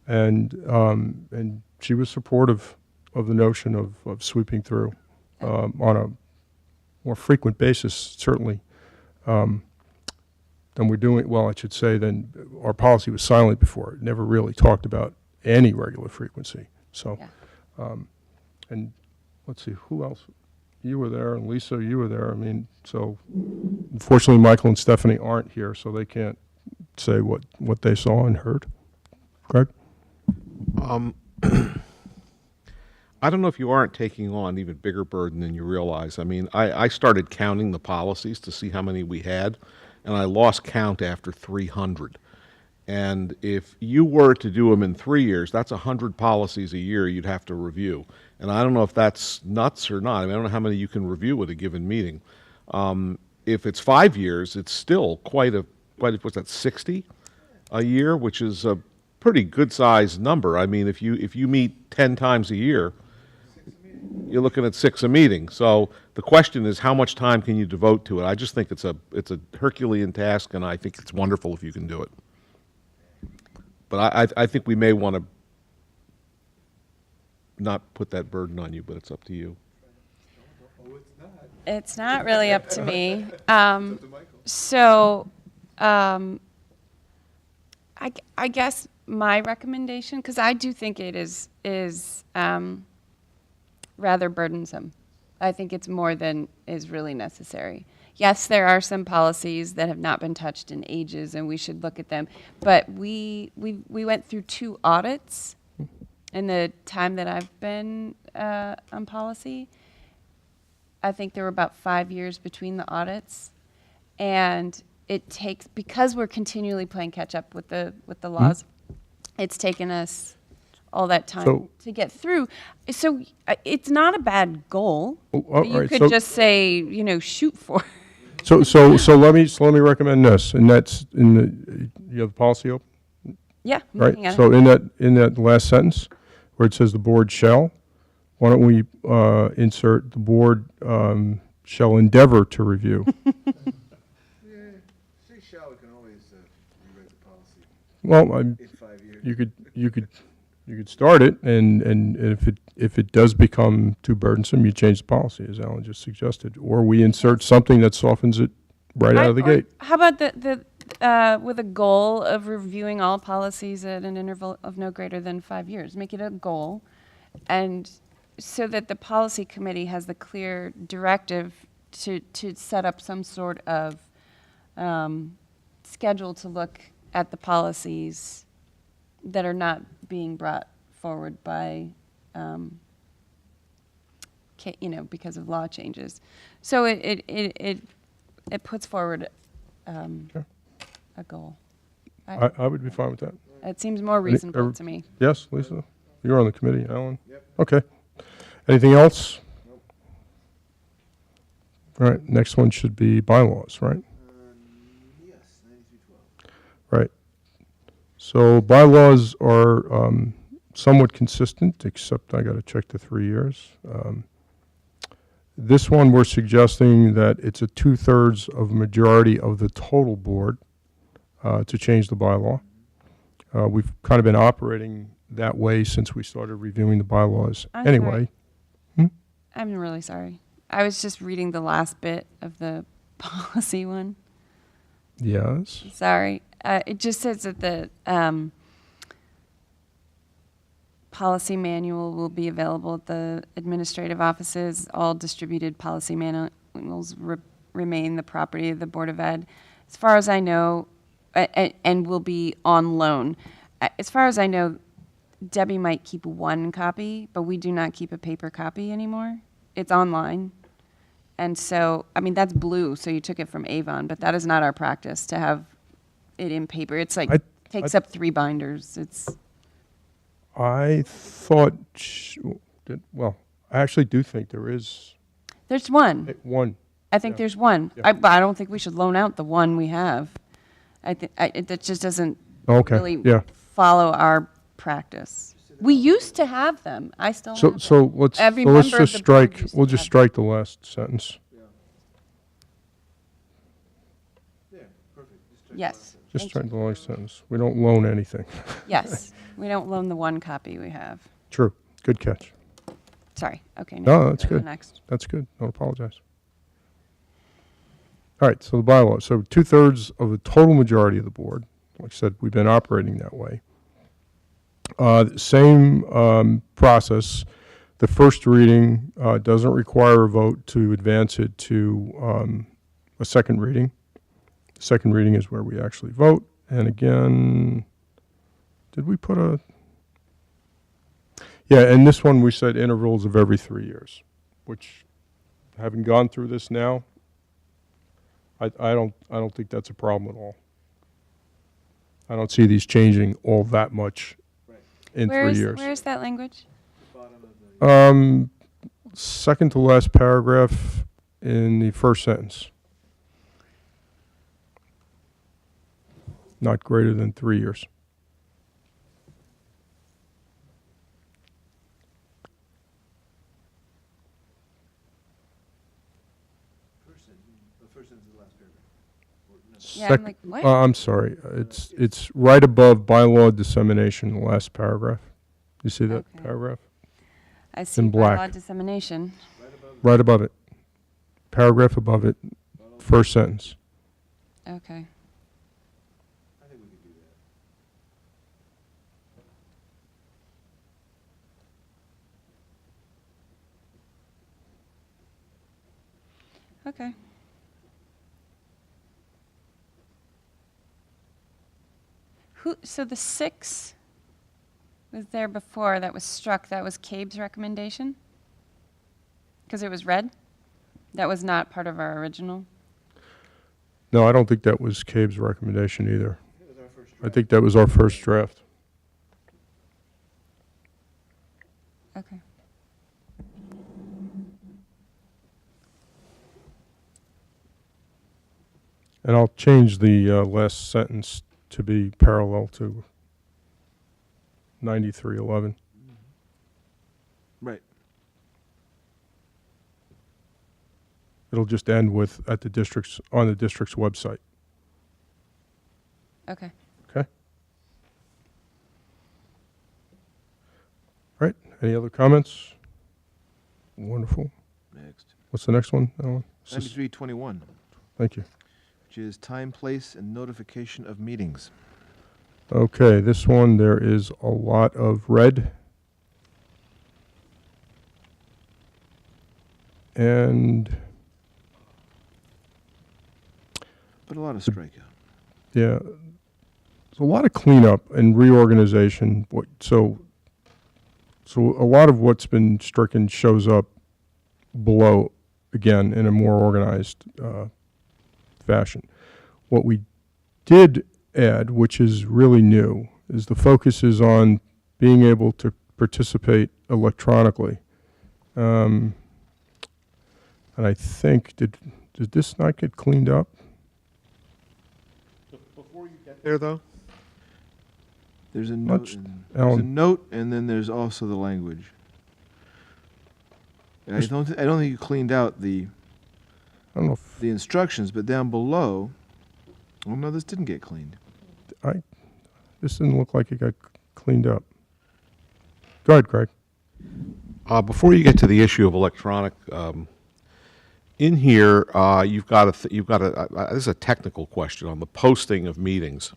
and she was supportive of the notion of sweeping through on a more frequent basis, certainly, than we're doing. Well, I should say, than our policy was silent before. It never really talked about any regular frequency. So, and let's see, who else? You were there, and Lisa, you were there. I mean, so unfortunately, Michael and Stephanie aren't here, so they can't say what they saw and heard. Greg? I don't know if you aren't taking on an even bigger burden than you realize. I mean, I started counting the policies to see how many we had, and I lost count after 300. And if you were to do them in 3 years, that's 100 policies a year you'd have to review. And I don't know if that's nuts or not. I mean, I don't know how many you can review at a given meeting. If it's 5 years, it's still quite a what's that, 60 a year, which is a pretty good-sized number. I mean, if you meet 10 times a year, you're looking at 6 a meeting. So the question is, how much time can you devote to it? I just think it's a Herculean task, and I think it's wonderful if you can do it. But I think we may want to not put that burden on you, but it's up to you. It's not really up to me. I guess my recommendation, because I do think it is rather burdensome. I think it's more than is really necessary. Yes, there are some policies that have not been touched in ages, and we should look at them. But we went through 2 audits in the time that I've been on policy. I think there were about 5 years between the audits, and it takes, because we're continually playing catch up with the laws, it's taken us all that time to get through. So it's not a bad goal. You could just say, shoot for. So let me recommend this, and that's you have the policy open? Yeah. I'm right. looking at So it. in that last sentence where it says the board shall, why don't we insert the board shall endeavor to review? Say shall, we can always rewrite the policy. Well, in 5 years. you could start it, and if it does become too burdensome, you change the policy, as Alan just suggested, or we insert something that softens it right out of the gate. How about with a goal of reviewing all policies at an interval of no greater than 5 years? Make it a goal, and so that the policy committee has the clear directive to set up some sort of schedule to look at the policies that are not being brought forward by, because of law changes. So it puts forward a goal. I would be fine with that. It seems more reasonable to me. Yes, Lisa? You're on the committee, Alan? Yep. Okay. Anything else? Nope. All right, next one should be bylaws, right? Yes, 9312. Right. So bylaws are somewhat consistent, except I got to check the 3 years. This one, we're suggesting that it's a 2/3 of majority of the total board to change the bylaw. We've kind of been operating that way since we started reviewing the bylaws I'm anyway. sorry. I'm really sorry. I was just reading the last bit of the policy one. Yes. Sorry. It just says that the policy manual will be available at the administrative offices. All distributed policy manuals remain the property of the Board of Ed. As far as I know, and will be on loan. As far as I know, Debbie might keep 1 copy, but we do not keep a paper copy anymore. It's online. And so, I mean, that's blue, so you took it from Avon, but that is not our practice to have it in paper. It's like, takes up 3 binders. I thought, well, I actually do think there is. There's one. One. I think there's one. Yeah. But I don't think we should loan out the one we have. That just doesn't really follow our practice. We used to have them. I still have them. So let's just strike. We'll just strike the last sentence. Yeah, perfect. Yes. Just strike the last sentence. We don't loan anything. Yes. We don't loan the 1 copy we have. True. Good catch. Sorry. Okay. No, that's good. Next. That's good. Don't apologize. All right. So the bylaw. So 2/3 of the total majority of the board. Like I said, we've been operating that way. Same process. The first reading doesn't require a vote to advance it to a second reading. The second reading is where we actually vote. And again, did we put a... Yeah, and this one we said intervals of every 3 years, which, having gone through this now, I don't think that's a problem at all. I don't see these changing all that much in 3 years. Where's that language? Second to last paragraph in the first sentence. not greater than 3 years. Yeah, I'm like, what? I'm sorry. It's right above bylaw dissemination, the last paragraph. You see that paragraph? I see in black. bylaw dissemination. Right above it. Paragraph above it, first sentence. Okay. Okay. So the 6 was there before, that was struck, that was CABE's recommendation? Because it was red? That was not part of our original? No, I don't think that was CABE's recommendation either. I think that was our first draft. Okay. And I'll change the last sentence to be parallel to 9311. Right. It'll just end with on the district's website. Okay. Okay. All right. Any other comments? Wonderful. Next. What's the next one, Alan? 9321. Thank you. Which is time, place, and notification of meetings. Okay, this one, there is a lot of red. And But a lot of strikeout. yeah, there's a lot of cleanup and reorganization. So a lot of what's been stricken shows up below again in a more organized fashion. What we did add, which is really new, is the focus is on being able to participate electronically. And I think, did this not get cleaned up? Before you get there, though? There's a note. There's a note, and then there's also the language. And I don't think you cleaned out the instructions, but down below. Oh no, this didn't get cleaned. This didn't look like it got cleaned up. Go ahead, Craig. Before you get to the issue of electronic, in here you've got this is a technical question on the posting of meetings.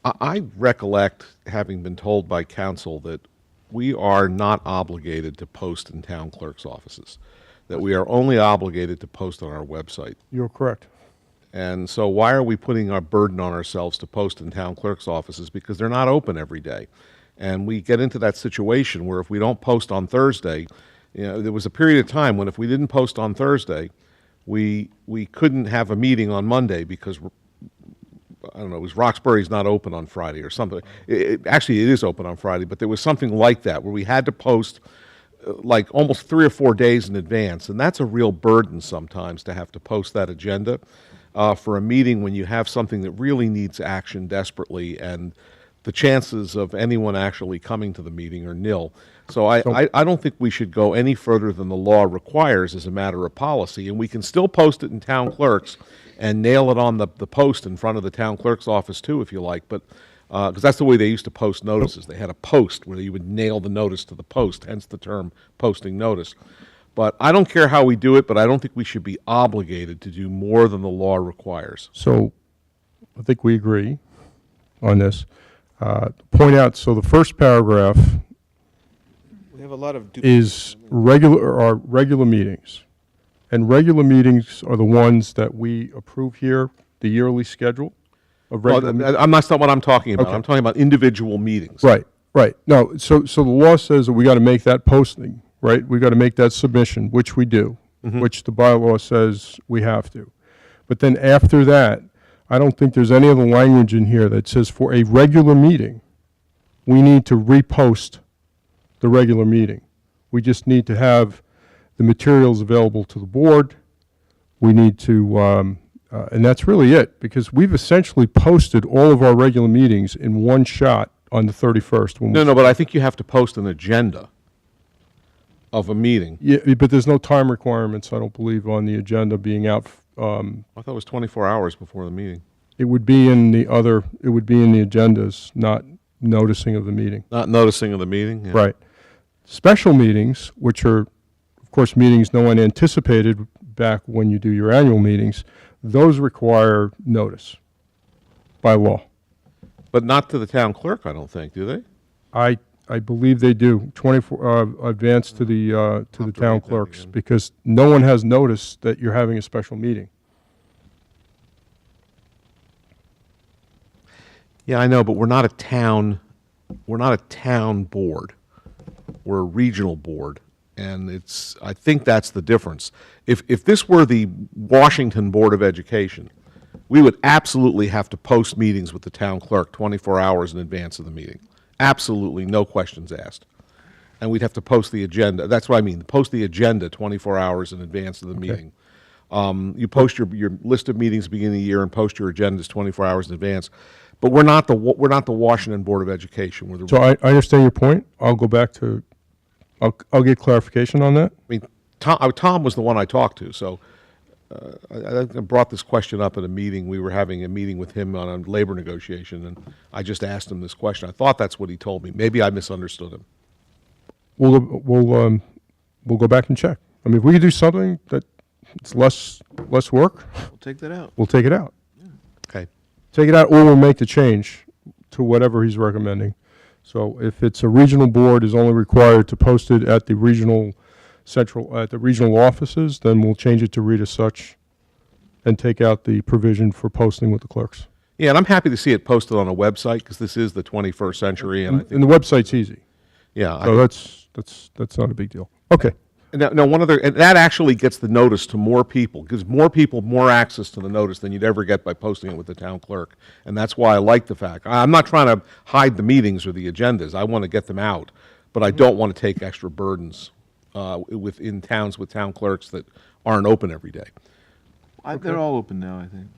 I recollect having been told by council that we are not obligated to post in town clerk's offices, that we are only obligated to post on our website. You're correct. And so why are we putting our burden on ourselves to post in town clerk's offices? Because they're not open every day. And we get into that situation where if we don't post on Thursday, there was a period of time when if we didn't post on Thursday, we couldn't have a meeting on Monday because, I don't know, it was Roxbury's not open on Friday or something. Actually, it is open on Friday, but there was something like that where we had to post like almost 3 or 4 days in advance. And that's a real burden sometimes to have to post that agenda for a meeting when you have something that really needs action desperately, and the chances of anyone actually coming to the meeting are nil. So I don't think we should go any further than the law requires as a matter of policy, and we can still post it in town clerks and nail it on the post in front of the town clerk's office too, if you like, but because that's the way they used to post notices. They had a post where you would nail the notice to the post, hence the term posting notice. But I don't care how we do it, but I don't think we should be obligated to do more than the law requires. So I think we agree on this. Point out, so the first paragraph We have a lot of is regular meetings. And regular meetings are the ones that we approve here, the yearly schedule of regular meetings. That's not what I'm talking about. Okay. I'm talking about individual meetings. Right. No, so the law says that we got to make that posting, right? We got to make that submission, which we do, which the bylaw says we have to. But then after that, I don't think there's any other language in here that says for a regular meeting, we need to repost the regular meeting. We just need to have the materials available to the board. We need to And that's really it, because we've essentially posted all of our regular meetings in one shot on the 31st. No, but I think you have to post an agenda of a meeting. Yeah, but there's no time requirements, I don't believe, on the agenda being out. I thought it was 24 hours before the meeting. It would be in the agendas, not noticing of the meeting. Not noticing of the meeting? Yeah. Right. Special meetings, which are, of course, meetings no one anticipated back when you do your annual meetings, those require notice by law. But not to the town clerk, I don't think, do they? I believe they do, 24, advance to the town clerks, because no one has noticed that you're having a special meeting. Yeah, I know, but we're not a town board. We're a regional board, and I think that's the difference. If this were the Washington Board of Education, we would absolutely have to post meetings with the town clerk 24 hours in advance of the meeting. Absolutely, no questions asked. And we'd have to post the agenda. That's what I mean, post the agenda 24 hours in advance of the meeting. You post your list of meetings at the beginning of the year and post your agendas 24 hours in advance. But we're not the Washington Board of Education. We're the So I understand your point. I'll go back to, I'll get clarification on that. I mean, Tom was the one I talked to, so I brought this question up at a meeting. We were having a meeting with him on a labor negotiation, and I just asked him this question. I thought that's what he told me. Maybe I misunderstood him. We'll go back and check. I mean, if we could do something that it's less work, We'll take that out. we'll take it out. Okay. Take it out, or we'll make the change to whatever he's recommending. So if it's a regional board is only required to post it at the regional offices, then we'll change it to read as such and take out the provision for posting with the clerks. Yeah, and I'm happy to see it posted on a website, because this is the 21st century, and I think And the website's easy. Yeah. So that's not a big deal. Okay. Now, and that actually gets the notice to more people, gives more people more access to the notice than you'd ever get by posting it with the town clerk. And that's why I like the fact. I'm not trying to hide the meetings or the agendas. I want to get them out, but I don't want to take extra burdens within towns with town clerks that aren't open every day. They're all open now, I think.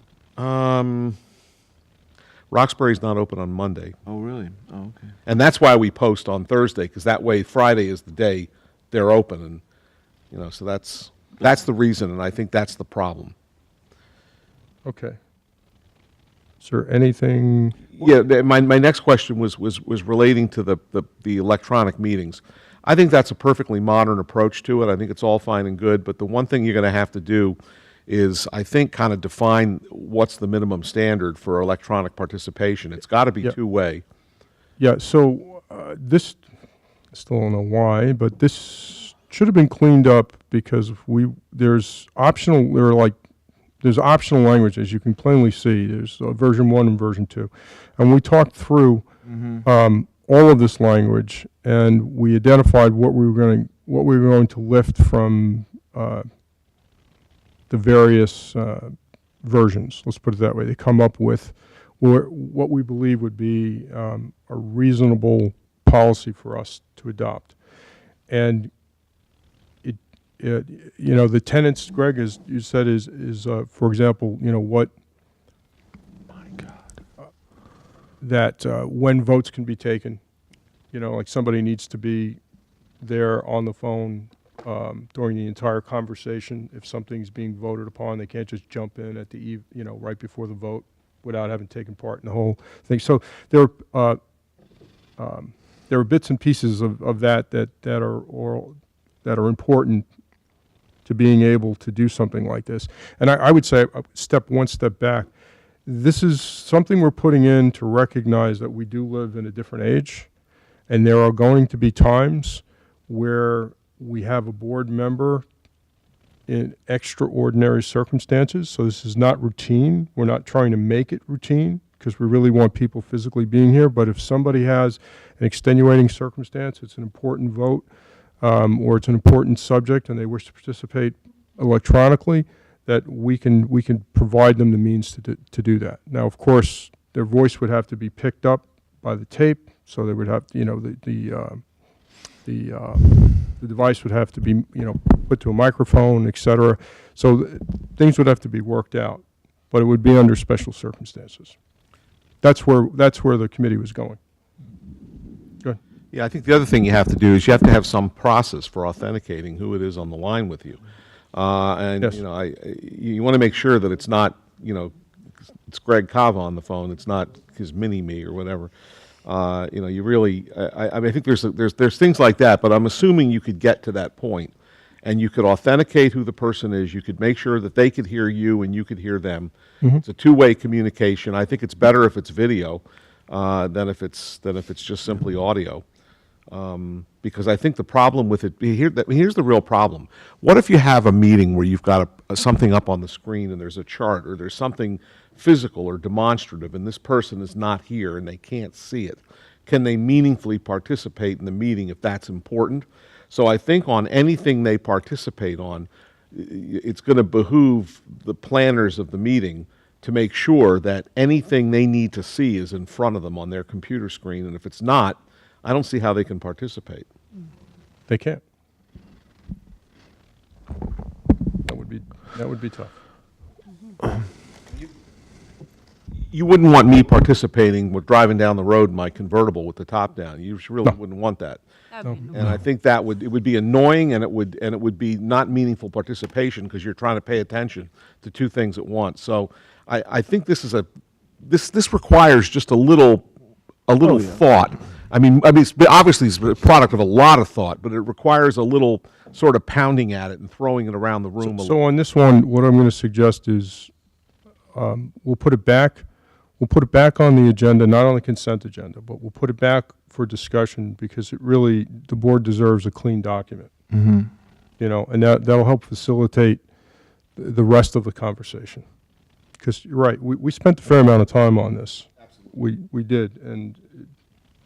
Roxbury's not open on Monday. Oh, really? Oh, okay. And that's why we post on Thursday, because that way Friday is the day they're open, and so that's the reason, and I think that's the problem. Okay. Is there anything? Yeah, my next question was relating to the electronic meetings. I think that's a perfectly modern approach to it. I think it's all fine and good, but the one thing you're going to have to do is, I think, kind of define what's the minimum standard for electronic participation. It's got to be two-way. Yeah, so this, I still don't know why, but this should have been cleaned up, because there's optional language, as you can plainly see. There's version 1 and version 2. And we talked through all of this language, and we identified what we were going to lift from the various versions. Let's put it that way. They come up with what we believe would be a reasonable policy for us to adopt. And the tenants, Greg, as you said, is for example, what that when votes can be taken, like somebody needs to be there on the phone during the entire conversation. If something's being voted upon, they can't just jump in at the right before the vote without having taken part in the whole thing. So there are bits and pieces of that are important to being able to do something like this. And I would say, one step back, this is something we're putting in to recognize that we do live in a different age, and there are going to be times where we have a board member in extraordinary circumstances. So this is not routine. We're not trying to make it routine, because we really want people physically being here. But if somebody has an extenuating circumstance, it's an important vote, or it's an important subject, and they wish to participate electronically, that we can provide them the means to do that. Now, of course, their voice would have to be picked up by the tape, so they would have, the device would have to be, put to a microphone, et cetera. So things would have to be worked out but it would be under special circumstances. That's where the committee was going. Go ahead. Yeah, I think the other thing you have to do is you have to have some process for authenticating who it is on the line with you. And, Yes. you know, you want to make sure that it's not, you know, it's Greg Kava on the phone, it's not his mini-me or whatever. You know, you really, I mean, I think there's things like that, but I'm assuming you could get to that point, and you could authenticate who the person is, you could make sure that they could hear you and you could hear them. Mhm. It's a two-way communication. I think it's better if it's video than if it's just simply audio. Because I think the problem with it, here's the real problem. What if you have a meeting where you've got something up on the screen and there's a chart or there's something physical or demonstrative and this person is not here and they can't see it? Can they meaningfully participate in the meeting if that's important? So I think on anything they participate on, it's going to behoove the planners of the meeting to make sure that anything they need to see is in front of them on their computer screen, and if it's not, I don't see how they can participate. They can't. That would be tough. You wouldn't want me participating with driving down the road in my convertible with the top down. You really wouldn't want that. And I think it would be annoying, and it would be not meaningful participation because you're trying to pay attention to two things at once. So I think this requires just a little thought. I mean, obviously it's a product of a lot of thought, but it requires a little sort of pounding at it and throwing it around the room. So on this one, what I'm going to suggest is we'll put it back. We'll put it back on the agenda, not on the consent agenda, but we'll put it back for discussion because the board deserves a clean document. Mm-hmm. You know, and that'll help facilitate the rest of the conversation. Because you're right, we spent a fair amount of time on this. Absolutely. We did, and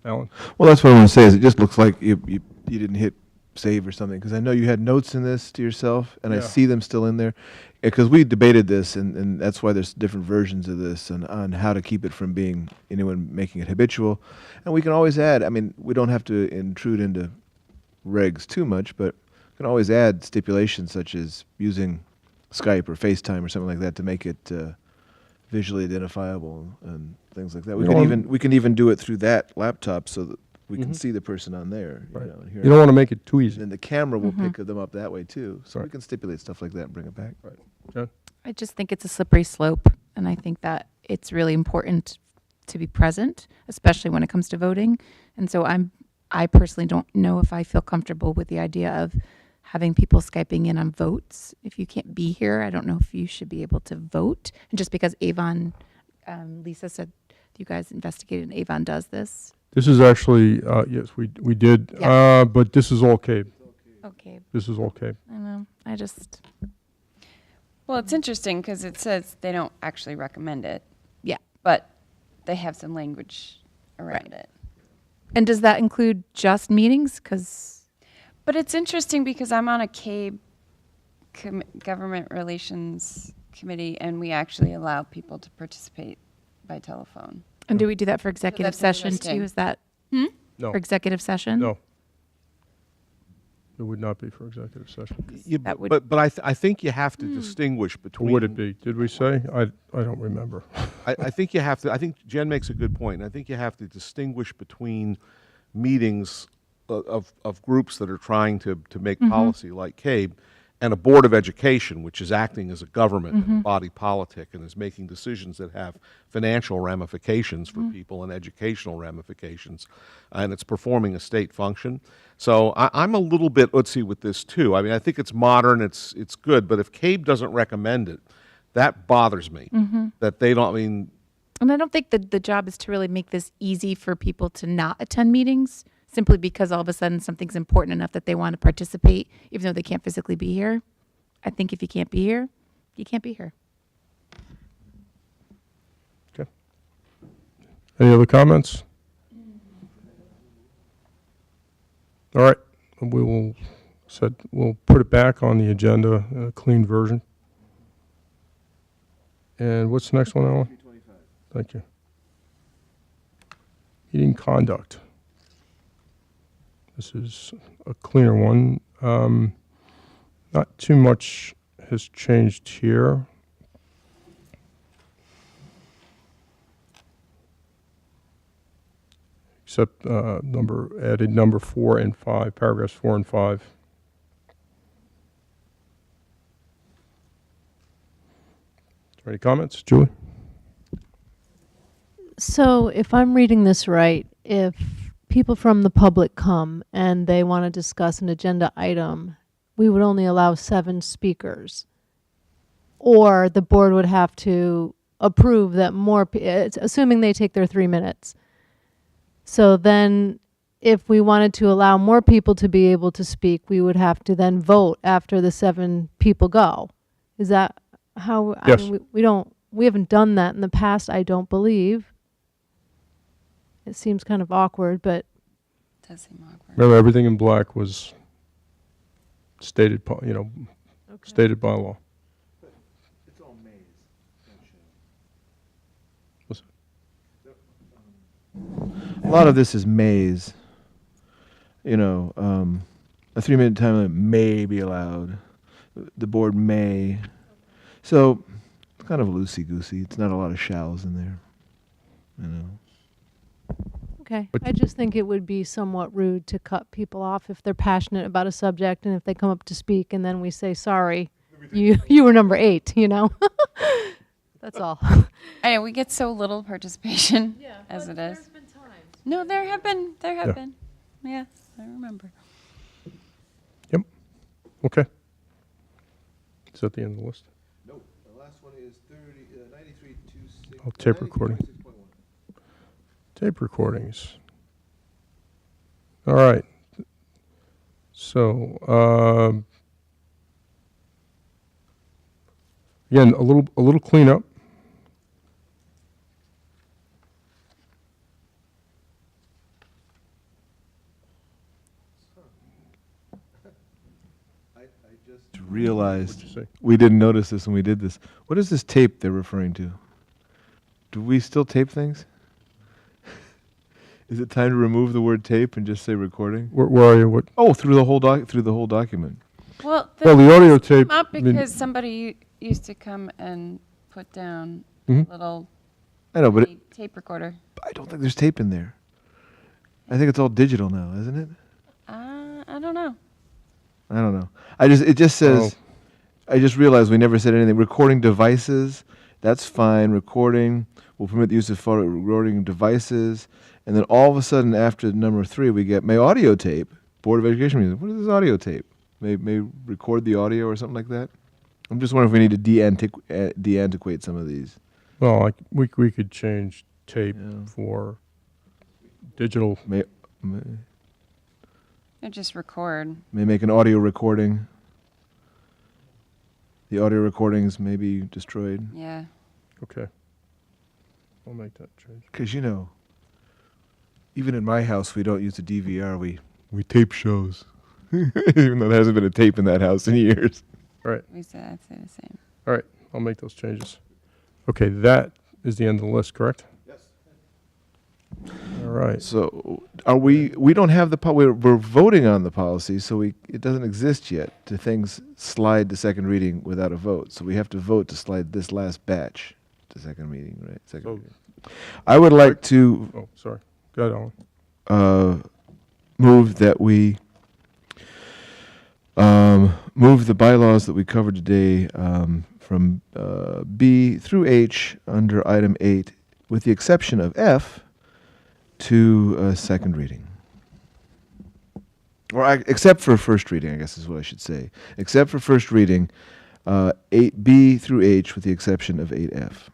Alan? Well, that's what I want to say is it just looks like you didn't hit save or something, because I know you had notes in this to yourself, and I see them still in there. Because we debated this, and that's why there's different versions of this and on how to keep it from being anyone making it habitual. And we can always add, I mean, we don't have to intrude into regs too much, but we can always add stipulations such as using Skype or FaceTime or something like that to make it visually identifiable and things like that. We can even do it through that laptop so that we can see the person on there. Right. You know, and hear You don't want to make it too easy. and the camera will pick them up that way too. So we can stipulate stuff like that and bring it back. Right. John? I just think it's a slippery slope, and I think that it's really important to be present, especially when it comes to voting. And so I personally don't know if I feel comfortable with the idea of having people Skyping in on votes. If you can't be here, I don't know if you should be able to vote. And just because Avon, Lisa said you guys investigated and Avon does this. This is actually, yes, we did, Yeah. but this is all CABE. Okay. This is all CABE. I know. Well, it's interesting because it says they don't actually recommend it. Yeah. But they have some language around it. And does that include just meetings? But it's interesting because I'm on a CABE government relations committee, and we actually allow people to participate by telephone. And do we do that for executive that's session interesting. too? Is that No. for executive session? No. It would not be for executive session. Yeah, that would- but I think you have to distinguish between. Would it be? Did we say? I don't remember. I think you have to. I think Jen makes a good point. I think you have to distinguish between meetings of groups that are trying to make policy like CABE and a board of education, which is acting as a government and a body politic and is making decisions that have financial ramifications for people and educational ramifications, and it's performing a state function. So I'm a little bit ootsy with this too. I mean, I think it's modern, it's good, but if CABE doesn't recommend it, that bothers me. That they don't. I mean, And I don't think that the job is to really make this easy for people to not attend meetings simply because all of a sudden something's important enough that they want to participate, even though they can't physically be here. I think if you can't be here, you can't be here. Okay. Any other comments? All right. We'll put it back on the agenda, a clean version. And what's the next one, Alan? Thank you. Meeting conduct. This is a cleaner one. Not too much has changed here. except added number 4 and 5, paragraphs 4 and 5. Any comments, Julie? So if I'm reading this right, if people from the public come and they want to discuss an agenda item, we would only allow 7 speakers. Or the board would have to approve that more, assuming they take their 3 minutes. So then if we wanted to allow more people to be able to speak, we would have to then vote after the 7 people go. Is that how? Yes. I mean, we haven't done that in the past, I don't believe. It seems kind of awkward, but. Does seem awkward. Remember, everything in black was stated, stated by law. It's all maze. What's A lot of this is maze. A 3-minute time limit may be allowed. The board may. So it's kind of loosey-goosey. It's not a lot of shalls in there. Okay. I just think it would be somewhat rude to cut people off if they're passionate about a subject and if they come up to speak and then we say, sorry, you were number 8, That's all. I know we get so little participation as it is. No, there have been. Yeah, I remember. Yep. Okay. Is that the end of the list? No, the last one is 93.26. Oh, tape recording. Tape recordings. All right. So again, a little cleanup. Realized we didn't notice this when we did this. What is this tape they're referring to? Do we still tape things? Is it time to remove the word tape and just say recording? Where are you? What? Oh, through the whole document. Well, the audio tape. Came up because somebody used to come and put down Mhm. a little. I know, but tape recorder. I don't think there's tape in there. I think it's all digital now, isn't it? I don't know. I don't know. It just says. I just realized we never said anything. Recording devices, that's fine. Recording will permit the use of photo recording devices, and then all of a sudden after number 3 we get may audio tape. Board of Education means what is this audio tape? May record the audio or something like that. I'm just wondering if we need to de-antiquate some of these. Well, we could change tape for digital. Or just record. May make an audio recording. The audio recordings may be destroyed. Yeah. Okay. I'll make that change. Because, even in my house, we don't use a DVR. We tape shows. Even though there hasn't been a tape in that house in years. All right. We say the same. All right. I'll make those changes. Okay. That is the end of the list, correct? Yes. All right. So we don't have we're voting on the policy, so it doesn't exist yet to things slide to second reading without a vote. So we have to vote to slide this last batch to second reading, right? Reading. I would like to. Oh, sorry. Go ahead, Alan. Move that we move the bylaws that we covered today from B through H under item 8, with the exception of F, to second reading. Or except for first reading, I guess is what I should say. Except for first reading, 8B through H with the exception of 8F.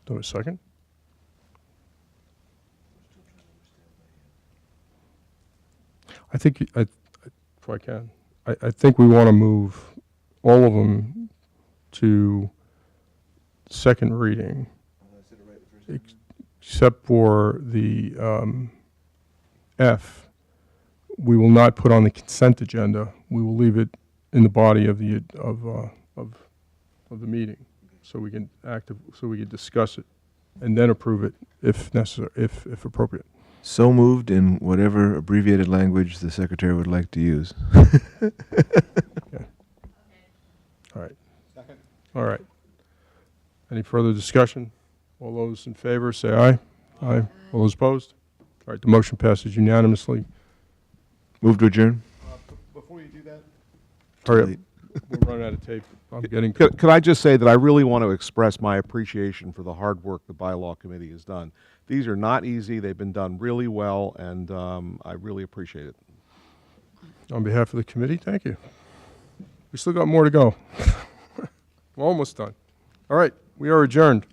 Do a second. I think, if I can, I think we want to move all of them to second reading, except for the F. We will not put on the consent agenda. We will leave it in the body of the meeting, so we can discuss it and then approve it if necessary, if appropriate. So moved in whatever abbreviated language the secretary would like to use. Okay. All right. Second. All right. Any further discussion? All those in favor, say aye. Aye. All those opposed? All right, the motion passes unanimously. Move to adjourn. Before you do that, Hurry up. We're running out of tape. I'm getting. could I just say that I really want to express my appreciation for the hard work the bylaw committee has done. These are not easy. They've been done really well, and I really appreciate it. On behalf of the committee, thank you. We still got more to go. We're almost done. All right, we are adjourned.